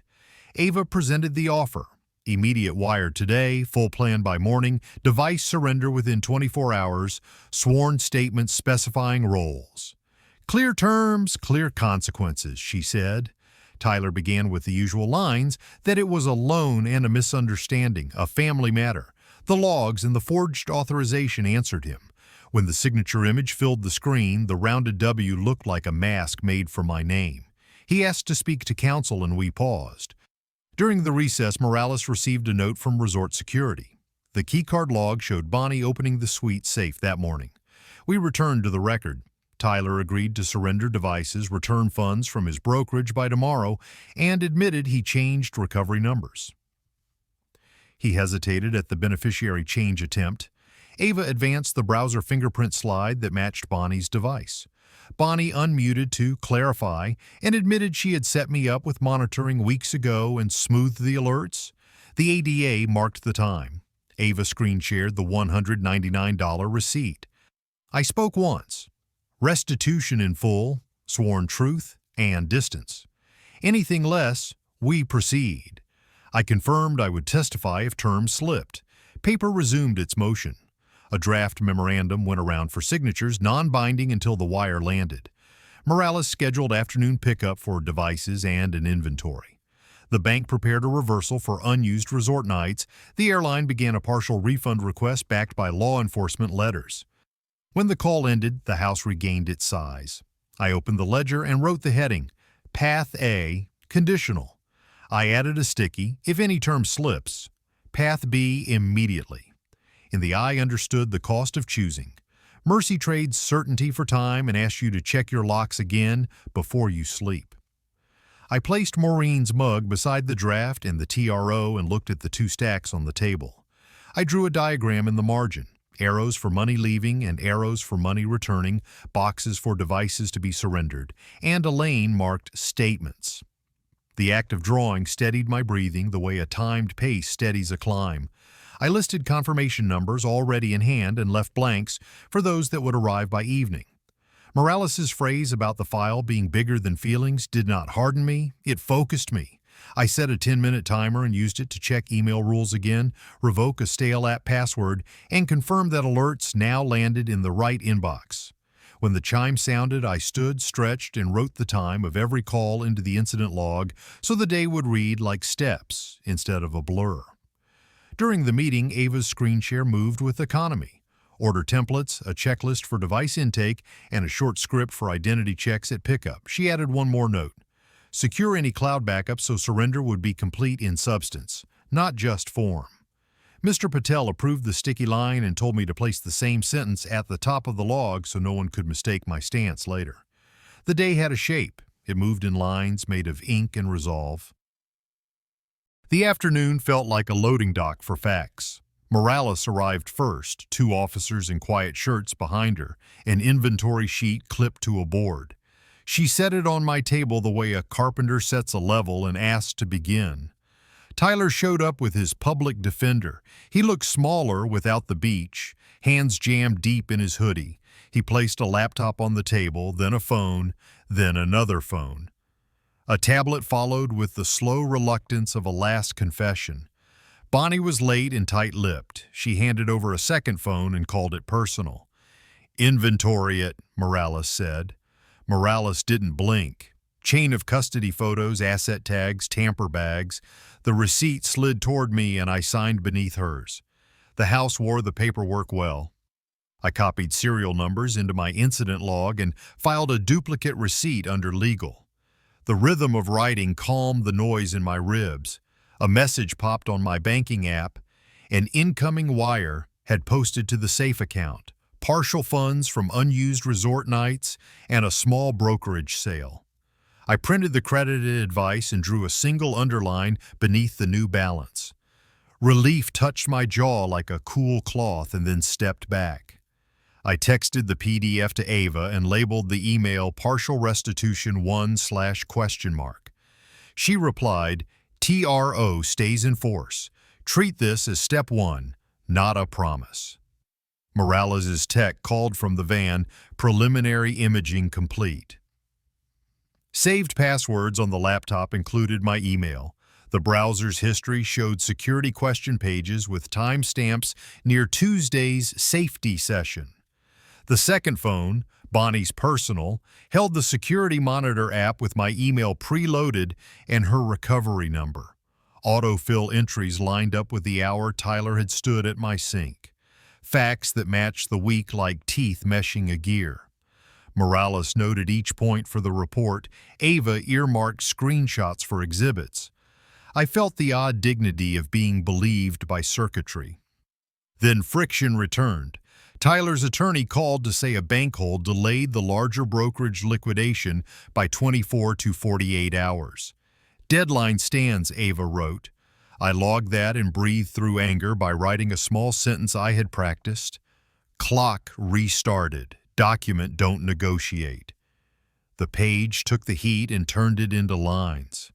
Ava presented the offer. Immediate wire today, full plan by morning, device surrender within 24 hours, sworn statements specifying roles. Clear terms, clear consequences, she said. Tyler began with the usual lines that it was a loan and a misunderstanding, a family matter. The logs and the forged authorization answered him. When the signature image filled the screen, the rounded W looked like a mask made for my name. He asked to speak to counsel and we paused. During the recess, Morales received a note from Resort Security. The keycard log showed Bonnie opening the suite safe that morning. We returned to the record. Tyler agreed to surrender devices, return funds from his brokerage by tomorrow, and admitted he changed recovery numbers. He hesitated at the beneficiary change attempt. Ava advanced the browser fingerprint slide that matched Bonnie's device. Bonnie unmuted to clarify and admitted she had set me up with monitoring weeks ago and smoothed the alerts. The ADA marked the time. Ava screen shared the $199 receipt. I spoke once. Restitution in full, sworn truth, and distance. Anything less, we proceed. I confirmed I would testify if terms slipped. Paper resumed its motion. A draft memorandum went around for signatures, non-binding until the wire landed. Morales scheduled afternoon pickup for devices and an inventory. The bank prepared a reversal for unused resort nights. The airline began a partial refund request backed by law enforcement letters. When the call ended, the house regained its size. I opened the ledger and wrote the heading, Path A, conditional. I added a sticky, if any term slips. Path B, immediately. In the I understood the cost of choosing. Mercy trades certainty for time and asks you to check your locks again before you sleep. I placed Maureen's mug beside the draft and the TRO and looked at the two stacks on the table. I drew a diagram in the margin. Arrows for money leaving and arrows for money returning, boxes for devices to be surrendered, and a lane marked statements. The act of drawing steadied my breathing the way a timed pace steadies a climb. I listed confirmation numbers already in hand and left blanks for those that would arrive by evening. Morales's phrase about the file being bigger than feelings did not harden me, it focused me. I set a 10-minute timer and used it to check email rules again, revoke a stale app password, and confirm that alerts now landed in the right inbox. When the chime sounded, I stood, stretched, and wrote the time of every call into the incident log so the day would read like steps instead of a blur. During the meeting, Ava's screen share moved with economy. Order templates, a checklist for device intake, and a short script for identity checks at pickup. She added one more note. Secure any cloud backups so surrender would be complete in substance, not just form. Mr. Patel approved the sticky line and told me to place the same sentence at the top of the log so no one could mistake my stance later. The day had a shape. It moved in lines made of ink and resolve. The afternoon felt like a loading dock for facts. Morales arrived first, two officers in quiet shirts behind her, an inventory sheet clipped to a board. She set it on my table the way a carpenter sets a level and asked to begin. Tyler showed up with his public defender. He looked smaller without the beach, hands jammed deep in his hoodie. He placed a laptop on the table, then a phone, then another phone. A tablet followed with the slow reluctance of a last confession. Bonnie was late and tight-lipped. She handed over a second phone and called it personal. "Inventory it," Morales said. Morales didn't blink. Chain of custody photos, asset tags, tamper bags. The receipt slid toward me and I signed beneath hers. The house wore the paperwork well. I copied serial numbers into my incident log and filed a duplicate receipt under legal. The rhythm of writing calmed the noise in my ribs. A message popped on my banking app. An incoming wire had posted to the safe account, partial funds from unused resort nights, and a small brokerage sale. I printed the credited advice and drew a single underline beneath the new balance. Relief touched my jaw like a cool cloth and then stepped back. I texted the PDF to Ava and labeled the email Partial Restitution 1/?. She replied, TRO stays in force. Treat this as step 1, not a promise. Morales' tech called from the van, preliminary imaging complete. Saved passwords on the laptop included my email. The browser's history showed security question pages with timestamps near Tuesday's safety session. The second phone, Bonnie's personal, held the security monitor app with my email preloaded and her recovery number. Autofill entries lined up with the hour Tyler had stood at my sink. Facts that matched the week like teeth meshing a gear. Morales noted each point for the report. Ava earmarked screenshots for exhibits. I felt the odd dignity of being believed by circuitry. Then friction returned. Tyler's attorney called to say a bank hold delayed the larger brokerage liquidation by 24 to 48 hours. Deadline stands, Ava wrote. I logged that and breathed through anger by writing a small sentence I had practiced. Clock restarted. Document don't negotiate. The page took the heat and turned it into lines.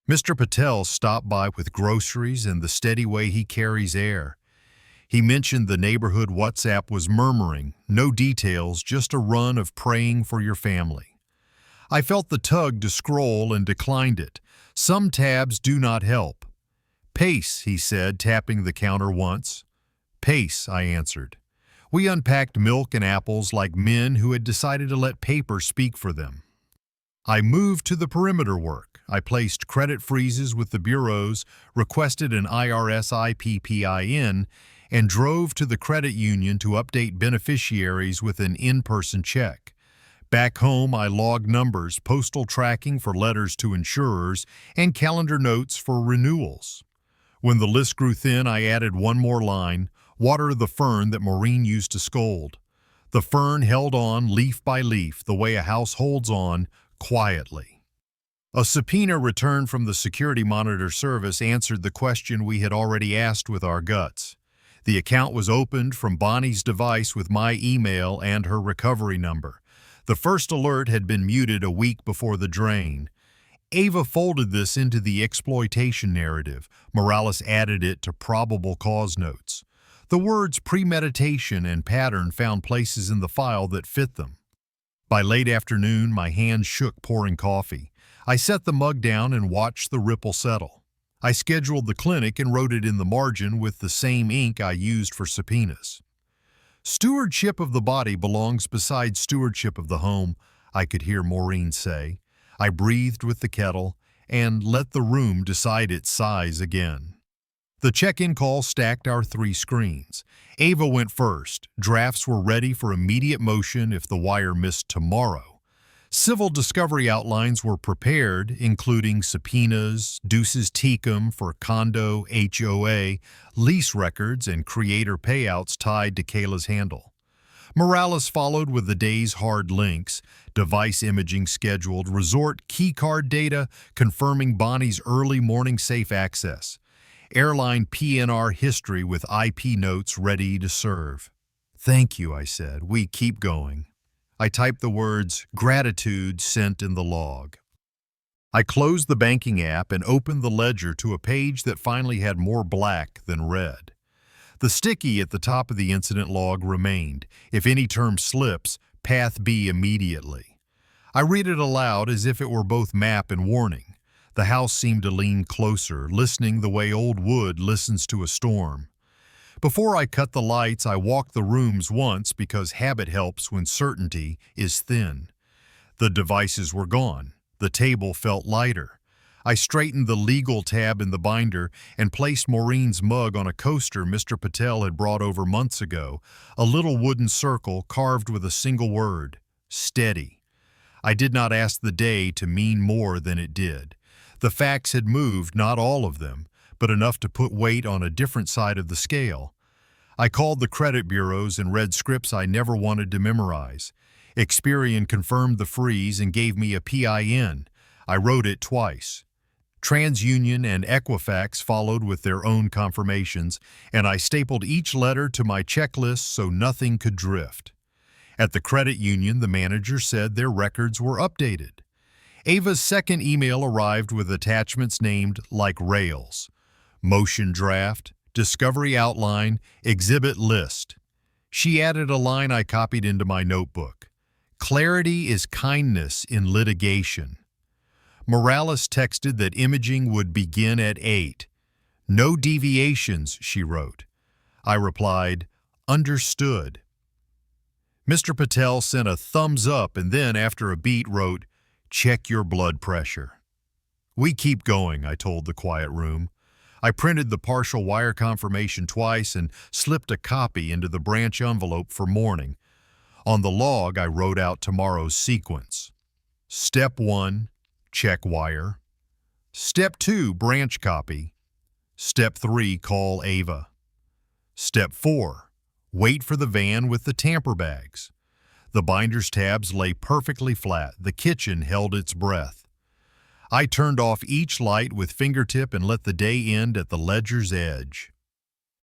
Mr. Patel stopped by with groceries and the steady way he carries air. He mentioned the neighborhood WhatsApp was murmuring, no details, just a run of praying for your family. I felt the tug to scroll and declined it. Some tabs do not help. Pace, he said, tapping the counter once. Pace, I answered. We unpacked milk and apples like men who had decided to let paper speak for them. I moved to the perimeter work. I placed credit freezes with the bureaus, requested an IRS IPPIN, and drove to the credit union to update beneficiaries with an in-person check. Back home, I logged numbers, postal tracking for letters to insurers, and calendar notes for renewals. When the list grew thin, I added one more line, water the fern that Maureen used to scold. The fern held on leaf by leaf, the way a house holds on, quietly. A subpoena returned from the security monitor service answered the question we had already asked with our guts. The account was opened from Bonnie's device with my email and her recovery number. The first alert had been muted a week before the drain. Ava folded this into the exploitation narrative. Morales added it to probable cause notes. The words premeditation and pattern found places in the file that fit them. By late afternoon, my hands shook pouring coffee. I set the mug down and watched the ripple settle. I scheduled the clinic and wrote it in the margin with the same ink I used for subpoenas. Stewardship of the body belongs beside stewardship of the home, I could hear Maureen say. I breathed with the kettle and let the room decide its size again. The check-in call stacked our 3 screens. Ava went first. Drafts were ready for immediate motion if the wire missed tomorrow. Civil discovery outlines were prepared, including subpoenas, duces tecum for condo, HOA, lease records, and creator payouts tied to Kayla's handle. Morales followed with the day's hard links, device imaging scheduled, resort keycard data confirming Bonnie's early morning safe access, airline PNR history with IP notes ready to serve. Thank you, I said. We keep going. I typed the words, gratitude sent in the log. I closed the banking app and opened the ledger to a page that finally had more black than red. The sticky at the top of the incident log remained. If any term slips, path B immediately. I read it aloud as if it were both map and warning. The house seemed to lean closer, listening the way old wood listens to a storm. Before I cut the lights, I walked the rooms once because habit helps when certainty is thin. The devices were gone. The table felt lighter. I straightened the legal tab in the binder and placed Maureen's mug on a coaster Mr. Patel had brought over months ago, a little wooden circle carved with a single word, steady. I did not ask the day to mean more than it did. The facts had moved, not all of them, but enough to put weight on a different side of the scale. I called the credit bureaus and read scripts I never wanted to memorize. Experian confirmed the freeze and gave me a PIN. I wrote it twice. TransUnion and Equifax followed with their own confirmations, and I stapled each letter to my checklist so nothing could drift. At the credit union, the manager said their records were updated. Ava's second email arrived with attachments named like rails. Motion draft, discovery outline, exhibit list. She added a line I copied into my notebook. Clarity is kindness in litigation. Morales texted that imaging would begin at 8. No deviations, she wrote. I replied, understood. Mr. Patel sent a thumbs up and then, after a beat, wrote, check your blood pressure. We keep going, I told the quiet room. I printed the partial wire confirmation twice and slipped a copy into the branch envelope for morning. On the log, I wrote out tomorrow's sequence. Step 1, check wire. Step 2, branch copy. Step 3, call Ava. Step 4, wait for the van with the tamper bags. The binder's tabs lay perfectly flat. The kitchen held its breath. I turned off each light with fingertip and let the day end at the ledger's edge.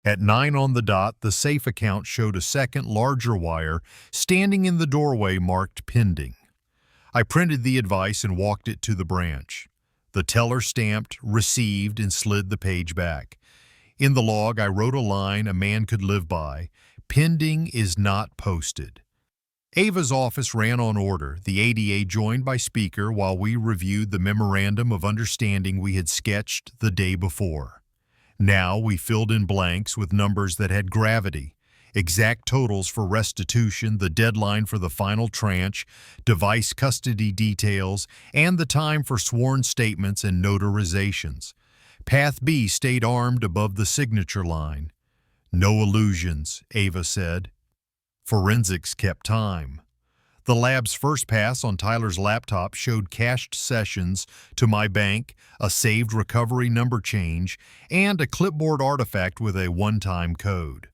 At 9 on the dot, the safe account showed a second, larger wire standing in the doorway marked pending. I printed the advice and walked it to the branch. The teller stamped, received, and slid the page back. In the log, I wrote a line a man could live by: pending is not posted. Ava's office ran on order, the ADA joined by speaker while we reviewed the memorandum of understanding we had sketched the day before. Now we filled in blanks with numbers that had gravity: exact totals for restitution, the deadline for the final tranche, device custody details, and the time for sworn statements and notarizations. Path B stayed armed above the signature line. No illusions, Ava said. Forensics kept time. The lab's first pass on Tyler's laptop showed cached sessions to my bank, a saved recovery number change, and a clipboard artifact with a one-time code.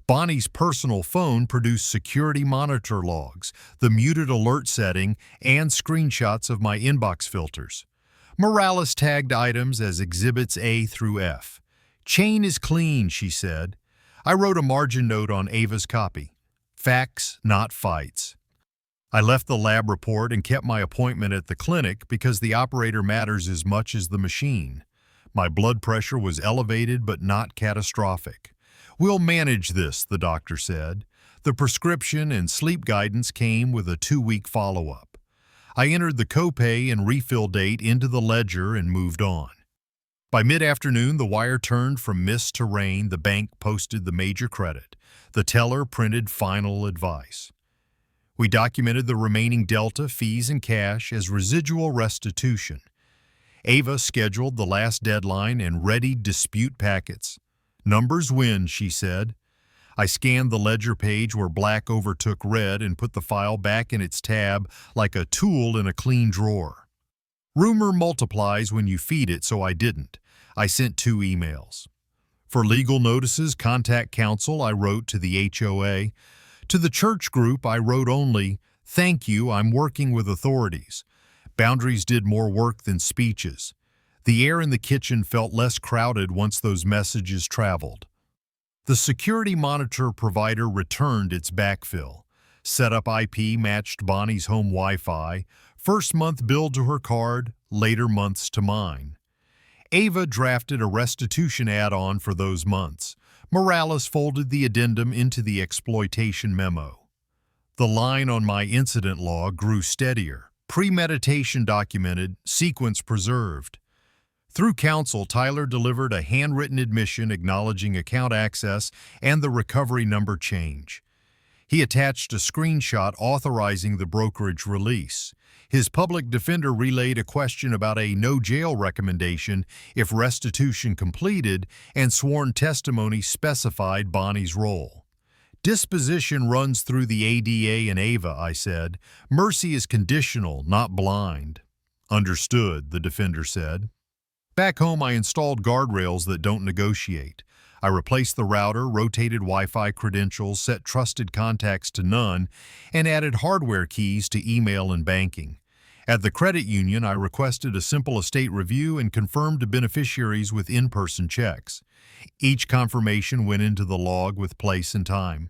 Bonnie's personal phone produced security monitor logs, the muted alert setting, and screenshots of my inbox filters. Morales tagged items as Exhibits A through F. Chain is clean, she said. I wrote a margin note on Ava's copy. Facts, not fights. I left the lab report and kept my appointment at the clinic because the operator matters as much as the machine. My blood pressure was elevated but not catastrophic. We'll manage this, the doctor said. The prescription and sleep guidance came with a 2-week follow-up. I entered the copay and refill date into the ledger and moved on. By mid-afternoon, the wire turned from mist to rain. The bank posted the major credit. The teller printed final advice. We documented the remaining delta, fees, and cash as residual restitution. Ava scheduled the last deadline and readied dispute packets. Numbers win, she said. I scanned the ledger page where black overtook red and put the file back in its tab like a tool in a clean drawer. Rumor multiplies when you feed it, so I didn't. I sent 2 emails. For legal notices, contact counsel, I wrote to the HOA. To the church group, I wrote only, "Thank you, I'm working with authorities." Boundaries did more work than speeches. The air in the kitchen felt less crowded once those messages traveled. The security monitor provider returned its backfill. Setup IP matched Bonnie's home Wi-Fi, first month billed to her card, later months to mine. Ava drafted a restitution add-on for those months. Morales folded the addendum into the exploitation memo. The line on my incident log grew steadier. Premeditation documented, sequence preserved. Through counsel, Tyler delivered a handwritten admission acknowledging account access and the recovery number change. He attached a screenshot authorizing the brokerage release. His public defender relayed a question about a no-jail recommendation if restitution completed, and sworn testimony specified Bonnie's role. Disposition runs through the ADA and Ava, I said. Mercy is conditional, not blind. Understood, the defender said. Back home, I installed guardrails that don't negotiate. I replaced the router, rotated Wi-Fi credentials, set trusted contacts to none, and added hardware keys to email and banking. At the credit union, I requested a simple estate review and confirmed to beneficiaries with in-person checks. Each confirmation went into the log with place and time.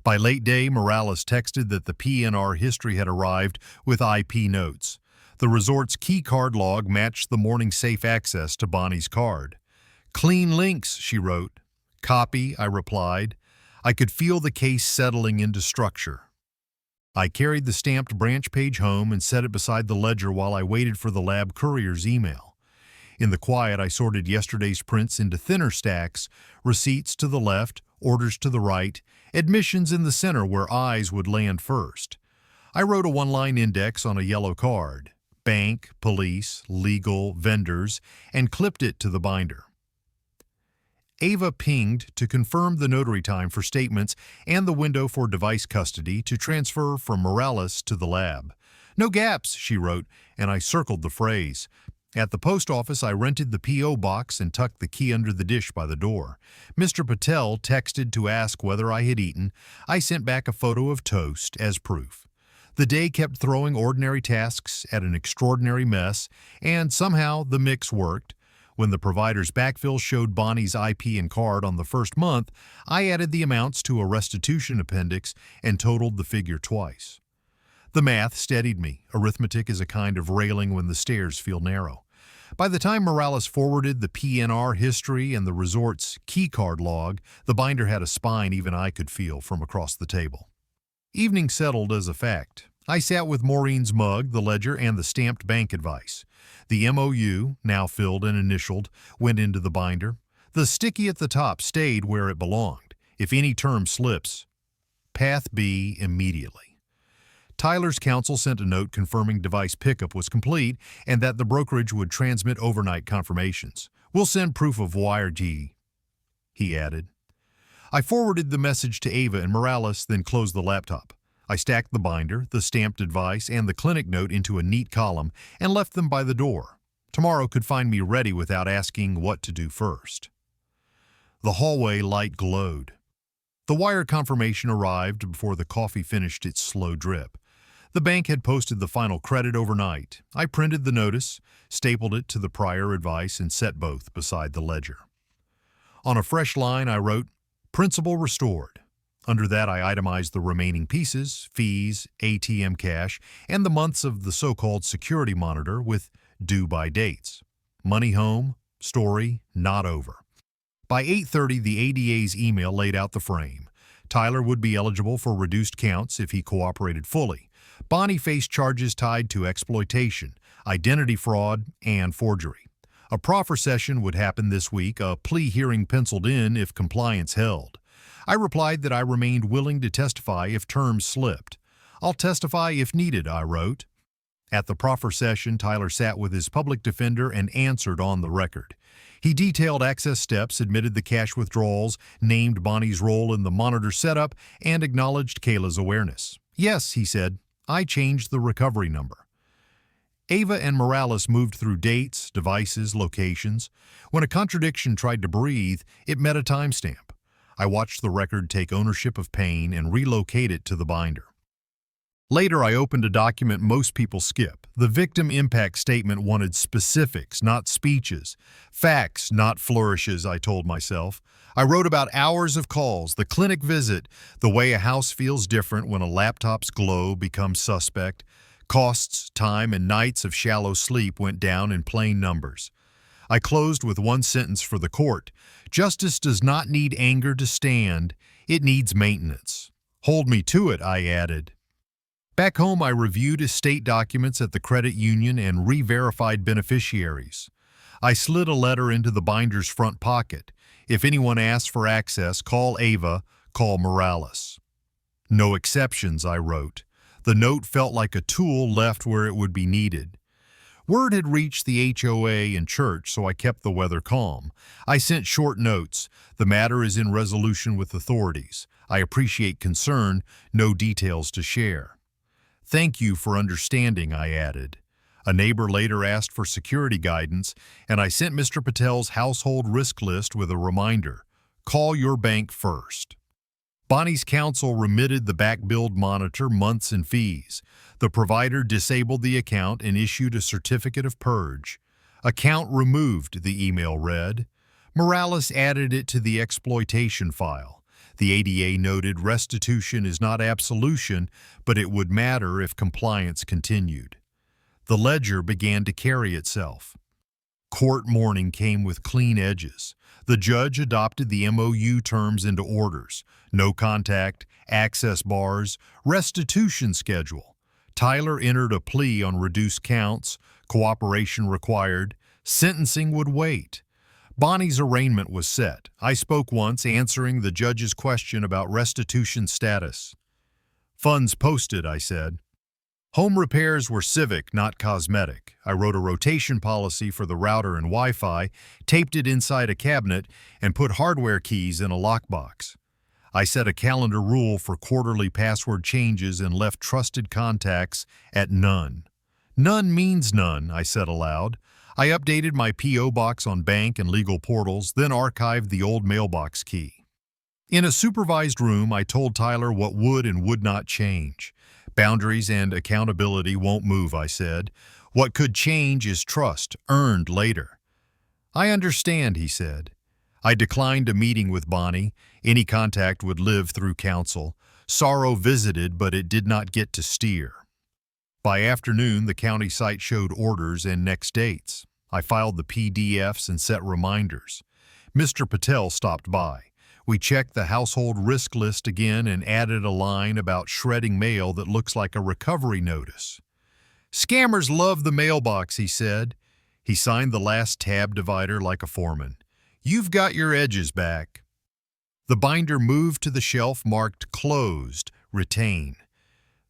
By late day, Morales texted that the PNR history had arrived with IP notes. The resort's key card log matched the morning safe access to Bonnie's card. "Clean links," she wrote. "Copy," I replied. I could feel the case settling into structure. I carried the stamped branch page home and set it beside the ledger while I waited for the lab courier's email. In the quiet, I sorted yesterday's prints into thinner stacks, receipts to the left, orders to the right, admissions in the center where eyes would land first. I wrote a one-line index on a yellow card: bank, police, legal, vendors, and clipped it to the binder. Ava pinged to confirm the notary time for statements and the window for device custody to transfer from Morales to the lab. "No gaps," she wrote, and I circled the phrase. At the post office, I rented the P.O. box and tucked the key under the dish by the door. Mr. Patel texted to ask whether I had eaten. I sent back a photo of toast as proof. The day kept throwing ordinary tasks at an extraordinary mess, and somehow the mix worked. When the provider's backfill showed Bonnie's IP and card on the first month, I added the amounts to a restitution appendix and totaled the figure twice. The math steadied me. Arithmetic is a kind of railing when the stairs feel narrow. By the time Morales forwarded the PNR history and the resort's keycard log, the binder had a spine even I could feel from across the table. Evening settled as a fact. I sat with Maureen's mug, the ledger, and the stamped bank advice. The MOU, now filled and initialed, went into the binder. The sticky at the top stayed where it belonged. If any term slips, path B immediately. Tyler's counsel sent a note confirming device pickup was complete and that the brokerage would transmit overnight confirmations. We'll send proof of wire G, he added. I forwarded the message to Ava and Morales, then closed the laptop. I stacked the binder, the stamped advice, and the clinic note into a neat column and left them by the door. Tomorrow could find me ready without asking what to do first. The hallway light glowed. The wire confirmation arrived before the coffee finished its slow drip. The bank had posted the final credit overnight. I printed the notice, stapled it to the prior advice, and set both beside the ledger. On a fresh line, I wrote, "Principal restored." Under that, I itemized the remaining pieces, fees, ATM cash, and the months of the so-called security monitor with due by dates. Money home, story not over. By 8:30, the ADA's email laid out the frame. Tyler would be eligible for reduced counts if he cooperated fully. Bonnie faced charges tied to exploitation, identity fraud, and forgery. A proffer session would happen this week, a plea hearing penciled in if compliance held. I replied that I remained willing to testify if terms slipped. "I'll testify if needed," I wrote. At the proffer session, Tyler sat with his public defender and answered on the record. He detailed access steps, admitted the cash withdrawals, named Bonnie's role in the monitor setup, and acknowledged Kayla's awareness. "Yes," he said, "I changed the recovery number." Ava and Morales moved through dates, devices, locations. When a contradiction tried to breathe, it met a timestamp. I watched the record take ownership of pain and relocate it to the binder. Later, I opened a document most people skip. The victim impact statement wanted specifics, not speeches. Facts, not flourishes, I told myself. I wrote about hours of calls, the clinic visit, the way a house feels different when a laptop's glow becomes suspect. Costs, time, and nights of shallow sleep went down in plain numbers. I closed with one sentence for the court. Justice does not need anger to stand. It needs maintenance. Hold me to it, I added. Back home, I reviewed estate documents at the credit union and re-verified beneficiaries. I slid a letter into the binder's front pocket. If anyone asks for access, call Ava, call Morales. No exceptions, I wrote. The note felt like a tool left where it would be needed. Word had reached the HOA and church, so I kept the weather calm. I sent short notes. The matter is in resolution with authorities. I appreciate concern, no details to share. Thank you for understanding, I added. A neighbor later asked for security guidance, and I sent Mr. Patel's household risk list with a reminder. Call your bank first. Bonnie's counsel remitted the back-billed monitor months and fees. The provider disabled the account and issued a certificate of purge. Account removed, the email read. Morales added it to the exploitation file. The ADA noted restitution is not absolution, but it would matter if compliance continued. The ledger began to carry itself. Court morning came with clean edges. The judge adopted the MOU terms into orders. No contact, access bars, restitution schedule. Tyler entered a plea on reduced counts, cooperation required, sentencing would wait. Bonnie's arraignment was set. I spoke once, answering the judge's question about restitution status. Funds posted, I said. Home repairs were civic, not cosmetic. I wrote a rotation policy for the router and Wi-Fi, taped it inside a cabinet, and put hardware keys in a lockbox. I set a calendar rule for quarterly password changes and left trusted contacts at none. None means none, I said aloud. I updated my P.O. box on bank and legal portals, then archived the old mailbox key. In a supervised room, I told Tyler what would and would not change. Boundaries and accountability won't move, I said. What could change is trust, earned later. "I understand," he said. I declined a meeting with Bonnie. Any contact would live through counsel. Sorrow visited, but it did not get to steer. By afternoon, the county site showed orders and next dates. I filed the PDFs and set reminders. Mr. Patel stopped by. We checked the household risk list again and added a line about shredding mail that looks like a recovery notice. "Scammers love the mailbox," he said. He signed the last tab divider like a foreman. "You've got your edges back." The binder moved to the shelf marked "Closed, Retain."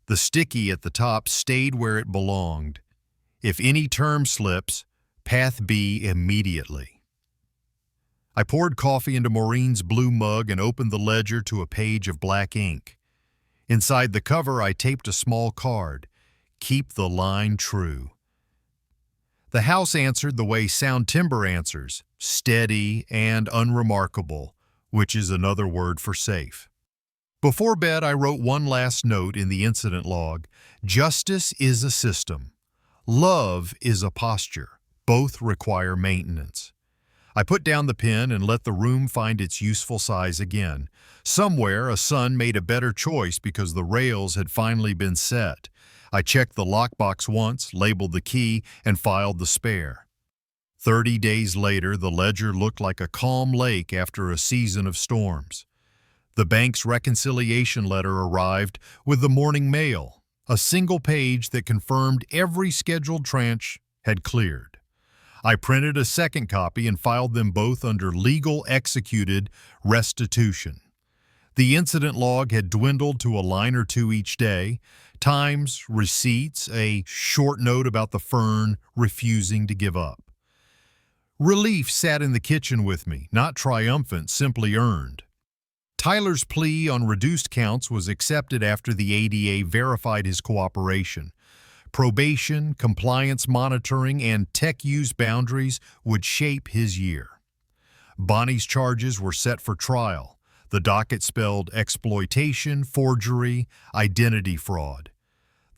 The sticky at the top stayed where it belonged. If any term slips, Path B immediately. I poured coffee into Maureen's blue mug and opened the ledger to a page of black ink. Inside the cover, I taped a small card. "Keep the line true." The house answered the way sound timber answers, steady and unremarkable, which is another word for safe. Before bed, I wrote one last note in the incident log. Justice is a system. Love is a posture. Both require maintenance. I put down the pen and let the room find its useful size again. Somewhere, a son made a better choice because the rails had finally been set. I checked the lockbox once, labeled the key, and filed the spare. 30 days later, the ledger looked like a calm lake after a season of storms. The bank's reconciliation letter arrived with the morning mail, a single page that confirmed every scheduled tranche had cleared. I printed a second copy and filed them both under legal executed restitution. The incident log had dwindled to a line or two each day, times, receipts, a short note about the fern refusing to give up. Relief sat in the kitchen with me, not triumphant, simply earned. Tyler's plea on reduced counts was accepted after the ADA verified his cooperation. Probation, compliance monitoring, and tech use boundaries would shape his year. Bonnie's charges were set for trial. The docket spelled exploitation, forgery, identity fraud.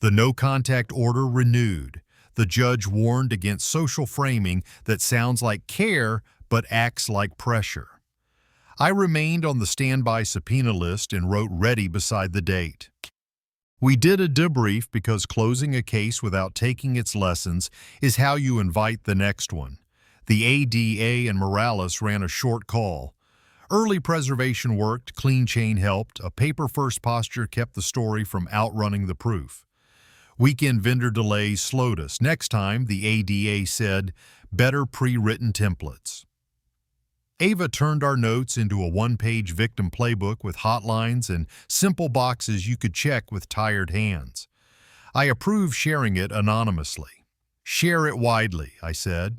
The no-contact order renewed. The judge warned against social framing that sounds like care but acts like pressure. I remained on the standby subpoena list and wrote ready beside the date. We did a debrief because closing a case without taking its lessons is how you invite the next one. The ADA and Morales ran a short call. Early preservation worked, clean chain helped, a paper-first posture kept the story from outrunning the proof. Weekend vendor delays slowed us. Next time, the ADA said, better pre-written templates. Ava turned our notes into a one-page victim playbook with hotlines and simple boxes you could check with tired hands. I approved sharing it anonymously. Share it widely, I said.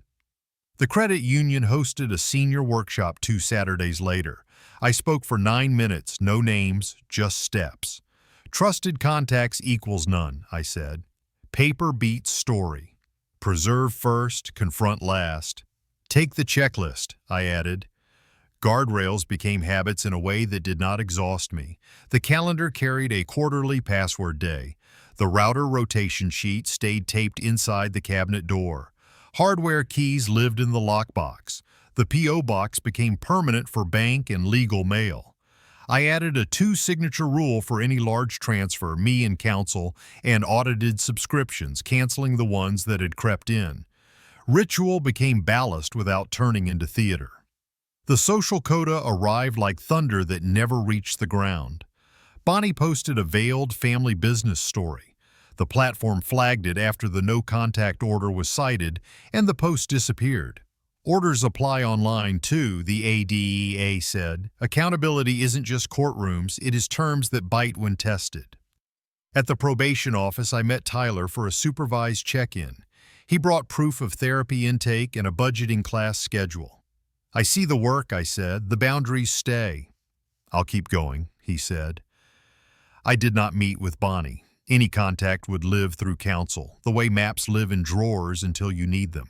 The credit union hosted a senior workshop 2 Saturdays later. I spoke for 9 minutes, no names, just steps. Trusted contacts equals none, I said. Paper beats story. Preserve first, confront last. Take the checklist, I added. Guardrails became habits in a way that did not exhaust me. The calendar carried a quarterly password day. The router rotation sheet stayed taped inside the cabinet door. Hardware keys lived in the lockbox. The P.O. box became permanent for bank and legal mail. I added a 2-signature rule for any large transfer, me and counsel, and audited subscriptions, canceling the ones that had crept in. Ritual became ballast without turning into theater. The social coda arrived like thunder that never reached the ground. Bonnie posted a veiled family business story. The platform flagged it after the no-contact order was cited, and the post disappeared. Orders apply online too, the ADEA said. Accountability isn't just courtrooms, it is terms that bite when tested. At the probation office, I met Tyler for a supervised check-in. He brought proof of therapy intake and a budgeting class schedule. I see the work, I said. The boundaries stay. I'll keep going, he said. I did not meet with Bonnie. Any contact would live through counsel, the way maps live in drawers until you need them.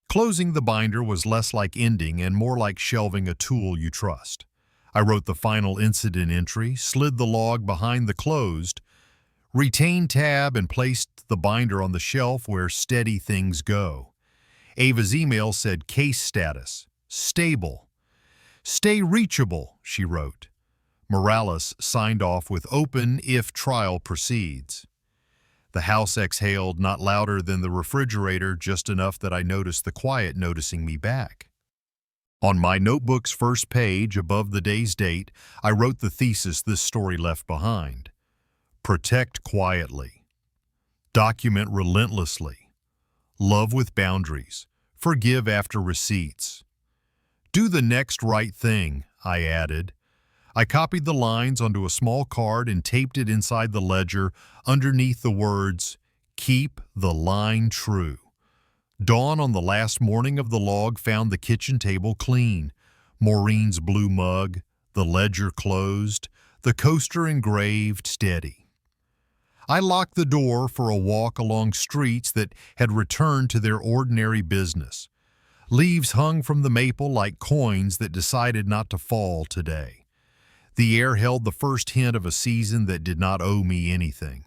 Closing the binder was less like ending and more like shelving a tool you trust. I wrote the final incident entry, slid the log behind the closed, retained tab, and placed the binder on the shelf where steady things go. Ava's email said case status, stable. Stay reachable, she wrote. Morales signed off with open if trial proceeds. The house exhaled not louder than the refrigerator, just enough that I noticed the quiet noticing me back. On my notebook's first page, above the day's date, I wrote the thesis this story left behind. Protect quietly. Document relentlessly. Love with boundaries. Forgive after receipts. Do the next right thing, I added. I copied the lines onto a small card and taped it inside the ledger underneath the words, Keep the line true. Dawn on the last morning of the log found the kitchen table clean, Maureen's blue mug, the ledger closed, the coaster engraved steady. I locked the door for a walk along streets that had returned to their ordinary business. Leaves hung from the maple like coins that decided not to fall today. The air held the first hint of a season that did not owe me anything.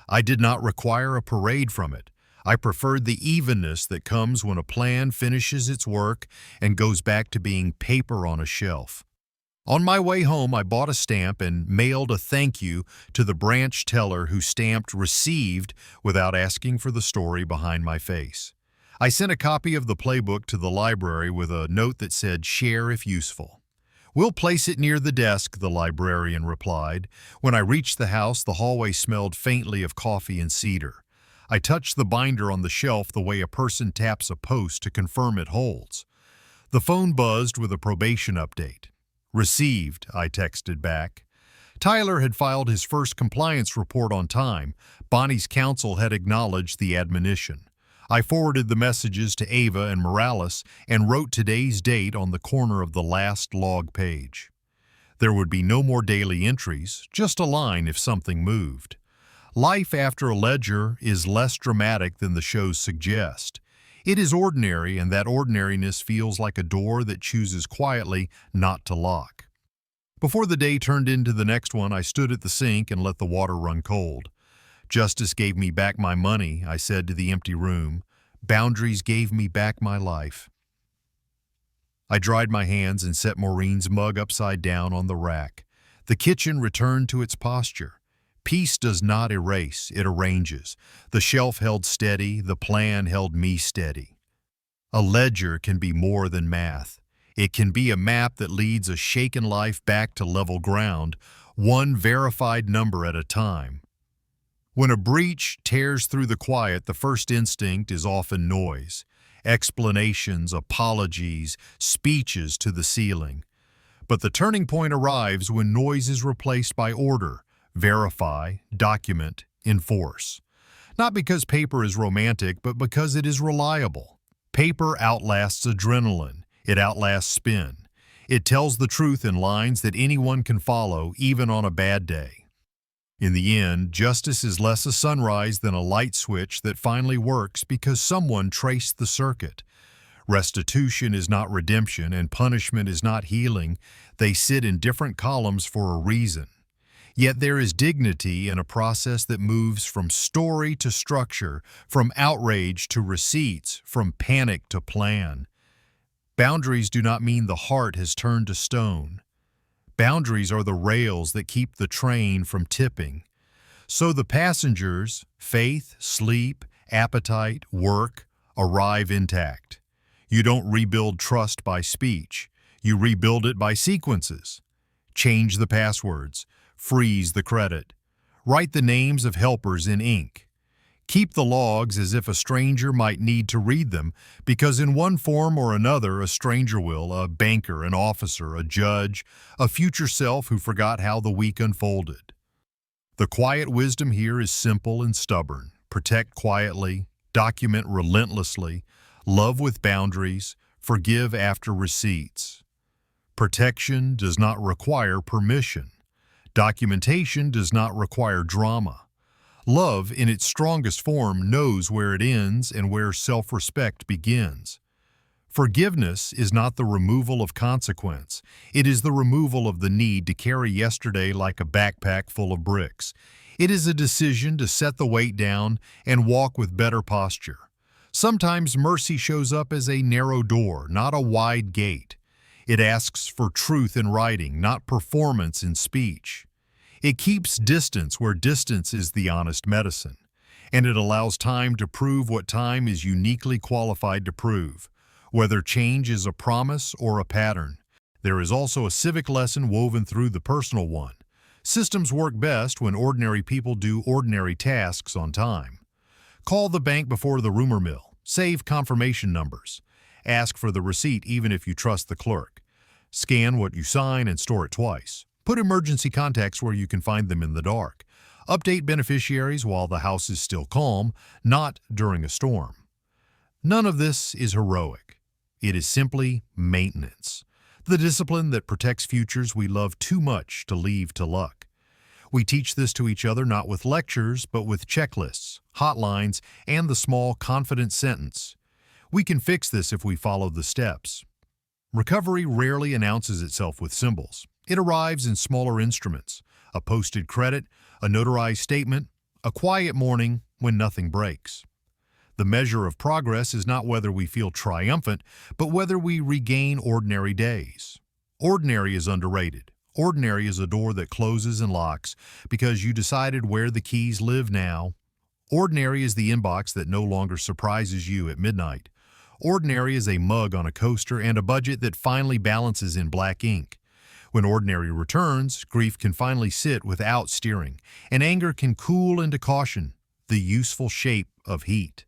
I did not require a parade from it. I preferred the evenness that comes when a plan finishes its work and goes back to being paper on a shelf. On my way home, I bought a stamp and mailed a thank you to the branch teller who stamped received without asking for the story behind my face. I sent a copy of the playbook to the library with a note that said, share if useful. We'll place it near the desk, the librarian replied. When I reached the house, the hallway smelled faintly of coffee and cedar. I touched the binder on the shelf the way a person taps a post to confirm it holds. The phone buzzed with a probation update. Received, I texted back. Tyler had filed his first compliance report on time. Bonnie's counsel had acknowledged the admonition. I forwarded the messages to Ava and Morales and wrote today's date on the corner of the last log page. There would be no more daily entries, just a line if something moved. Life after a ledger is less dramatic than the shows suggest. It is ordinary, and that ordinariness feels like a door that chooses quietly not to lock. Before the day turned into the next one, I stood at the sink and let the water run cold. Justice gave me back my money, I said to the empty room. Boundaries gave me back my life. I dried my hands and set Maureen's mug upside down on the rack. The kitchen returned to its posture. Peace does not erase, it arranges. The shelf held steady, the plan held me steady. A ledger can be more than math. It can be a map that leads a shaken life back to level ground, one verified number at a time. When a breach tears through the quiet, the first instinct is often noise. Explanations, apologies, speeches to the ceiling. But the turning point arrives when noise is replaced by order. Verify, document, enforce. Not because paper is romantic, but because it is reliable. Paper outlasts adrenaline. It outlasts spin. It tells the truth in lines that anyone can follow, even on a bad day. In the end, justice is less a sunrise than a light switch that finally works because someone traced the circuit. Restitution is not redemption, and punishment is not healing. They sit in different columns for a reason. Yet there is dignity in a process that moves from story to structure, from outrage to receipts, from panic to plan. Boundaries do not mean the heart has turned to stone. Boundaries are the rails that keep the train from tipping. So the passengers, faith, sleep, appetite, work, arrive intact. You don't rebuild trust by speech. You rebuild it by sequences. Change the passwords. Freeze the credit. Write the names of helpers in ink. Keep the logs as if a stranger might need to read them, because in one form or another a stranger will, a banker, an officer, a judge, a future self who forgot how the week unfolded. The quiet wisdom here is simple and stubborn. Protect quietly, document relentlessly, love with boundaries, forgive after receipts. Protection does not require permission. Documentation does not require drama. Love, in its strongest form, knows where it ends and where self-respect begins. Forgiveness is not the removal of consequence. It is the removal of the need to carry yesterday like a backpack full of bricks. It is a decision to set the weight down and walk with better posture. Sometimes mercy shows up as a narrow door, not a wide gate. It asks for truth in writing, not performance in speech. It keeps distance where distance is the honest medicine, and it allows time to prove what time is uniquely qualified to prove, whether change is a promise or a pattern. There is also a civic lesson woven through the personal one. Systems work best when ordinary people do ordinary tasks on time. Call the bank before the rumor mill. Save confirmation numbers. Ask for the receipt even if you trust the clerk. Scan what you sign and store it twice. Put emergency contacts where you can find them in the dark. Update beneficiaries while the house is still calm, not during a storm. None of this is heroic. It is simply maintenance. The discipline that protects futures we love too much to leave to luck. We teach this to each other not with lectures, but with checklists, hotlines, and the small, confident sentence. We can fix this if we follow the steps. Recovery rarely announces itself with symbols. It arrives in smaller instruments, a posted credit, a notarized statement, a quiet morning when nothing breaks. The measure of progress is not whether we feel triumphant, but whether we regain ordinary days. Ordinary is underrated. Ordinary is a door that closes and locks because you decided where the keys live now. Ordinary is the inbox that no longer surprises you at midnight. Ordinary is a mug on a coaster and a budget that finally balances in black ink. When ordinary returns, grief can finally sit without steering, and anger can cool into caution, the useful shape of heat.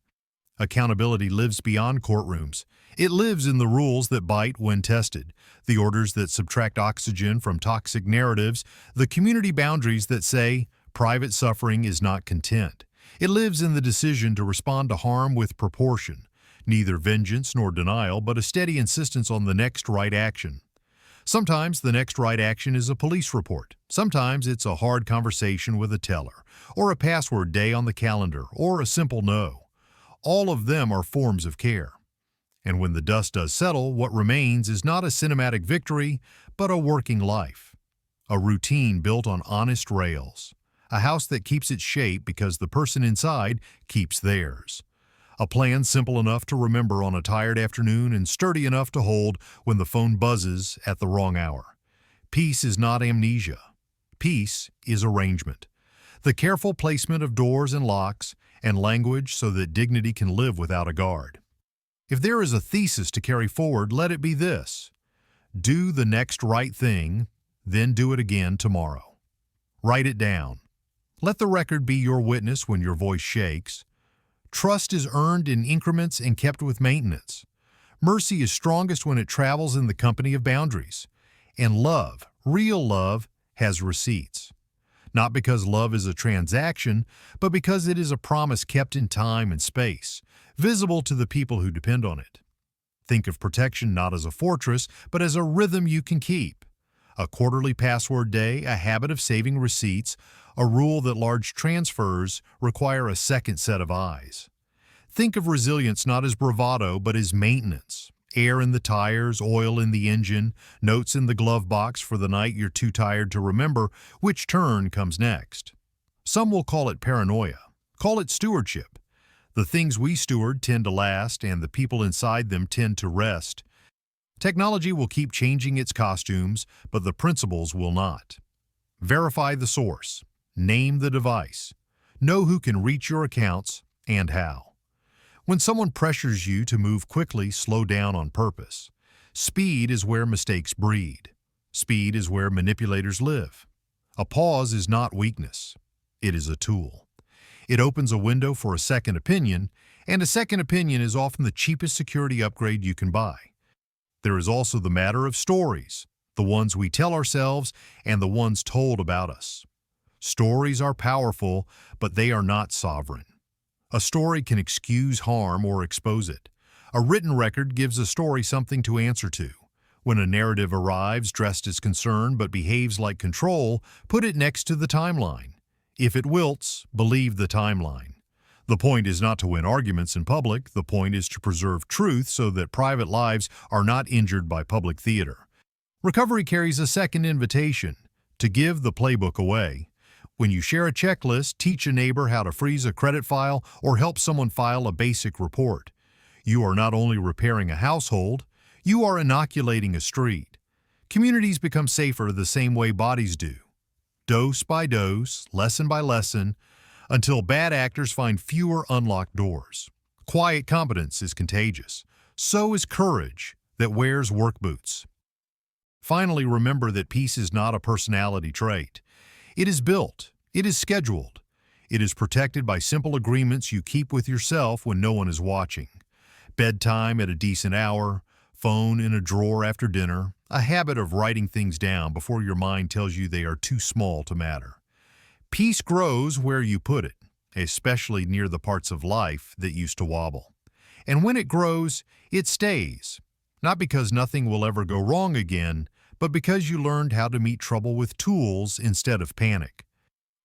Accountability lives beyond courtrooms. It lives in the rules that bite when tested, the orders that subtract oxygen from toxic narratives, the community boundaries that say private suffering is not content. It lives in the decision to respond to harm with proportion, neither vengeance nor denial, but a steady insistence on the next right action. Sometimes the next right action is a police report. Sometimes it's a hard conversation with a teller, or a password day on the calendar, or a simple no. All of them are forms of care. And when the dust does settle, what remains is not a cinematic victory, but a working life. A routine built on honest rails. A house that keeps its shape because the person inside keeps theirs. A plan simple enough to remember on a tired afternoon and sturdy enough to hold when the phone buzzes at the wrong hour. Peace is not amnesia. Peace is arrangement. The careful placement of doors and locks and language so that dignity can live without a guard. If there is a thesis to carry forward, let it be this: do the next right thing, then do it again tomorrow. Write it down. Let the record be your witness when your voice shakes. Trust is earned in increments and kept with maintenance. Mercy is strongest when it travels in the company of boundaries. And love, real love, has receipts. Not because love is a transaction, but because it is a promise kept in time and space, visible to the people who depend on it. Think of protection not as a fortress, but as a rhythm you can keep. A quarterly password day, a habit of saving receipts, a rule that large transfers require a second set of eyes. Think of resilience not as bravado, but as maintenance. Air in the tires, oil in the engine, notes in the glove box for the night you're too tired to remember which turn comes next. Some will call it paranoia. Call it stewardship. The things we steward tend to last, and the people inside them tend to rest. Technology will keep changing its costumes, but the principles will not. Verify the source. Name the device. Know who can reach your accounts and how. When someone pressures you to move quickly, slow down on purpose. Speed is where mistakes breed. Speed is where manipulators live. A pause is not weakness. It is a tool. It opens a window for a second opinion, and a second opinion is often the cheapest security upgrade you can buy. There is also the matter of stories, the ones we tell ourselves and the ones told about us. Stories are powerful, but they are not sovereign. A story can excuse harm or expose it. A written record gives a story something to answer to. When a narrative arrives dressed as concern but behaves like control, put it next to the timeline. If it wilts, believe the timeline. The point is not to win arguments in public. The point is to preserve truth so that private lives are not injured by public theater. Recovery carries a second invitation: to give the playbook away. When you share a checklist, teach a neighbor how to freeze a credit file, or help someone file a basic report. You are not only repairing a household, you are inoculating a street. Communities become safer the same way bodies do. Dose by dose, lesson by lesson, until bad actors find fewer unlocked doors. Quiet competence is contagious. So is courage that wears work boots. Finally, remember that peace is not a personality trait. It is built. It is scheduled. It is protected by simple agreements you keep with yourself when no one is watching. Bedtime at a decent hour, phone in a drawer after dinner, a habit of writing things down before your mind tells you they are too small to matter. Peace grows where you put it, especially near the parts of life that used to wobble. And when it grows, it stays. Not because nothing will ever go wrong again, but because you learned how to meet trouble with tools instead of panic.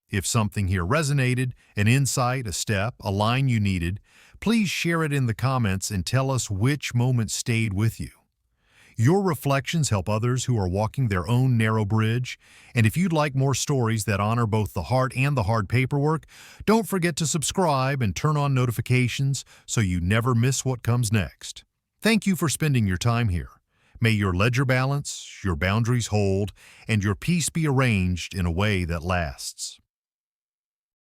If something here resonated, an insight, a step, a line you needed, please share it in the comments and tell us which moment stayed with you. Your reflections help others who are walking their own narrow bridge, and if you'd like more stories that honor both the heart and the hard paperwork, don't forget to subscribe and turn on notifications so you never miss what comes next. Thank you for spending your time here. May your ledger balance, your boundaries hold, and your peace be arranged in a way that lasts.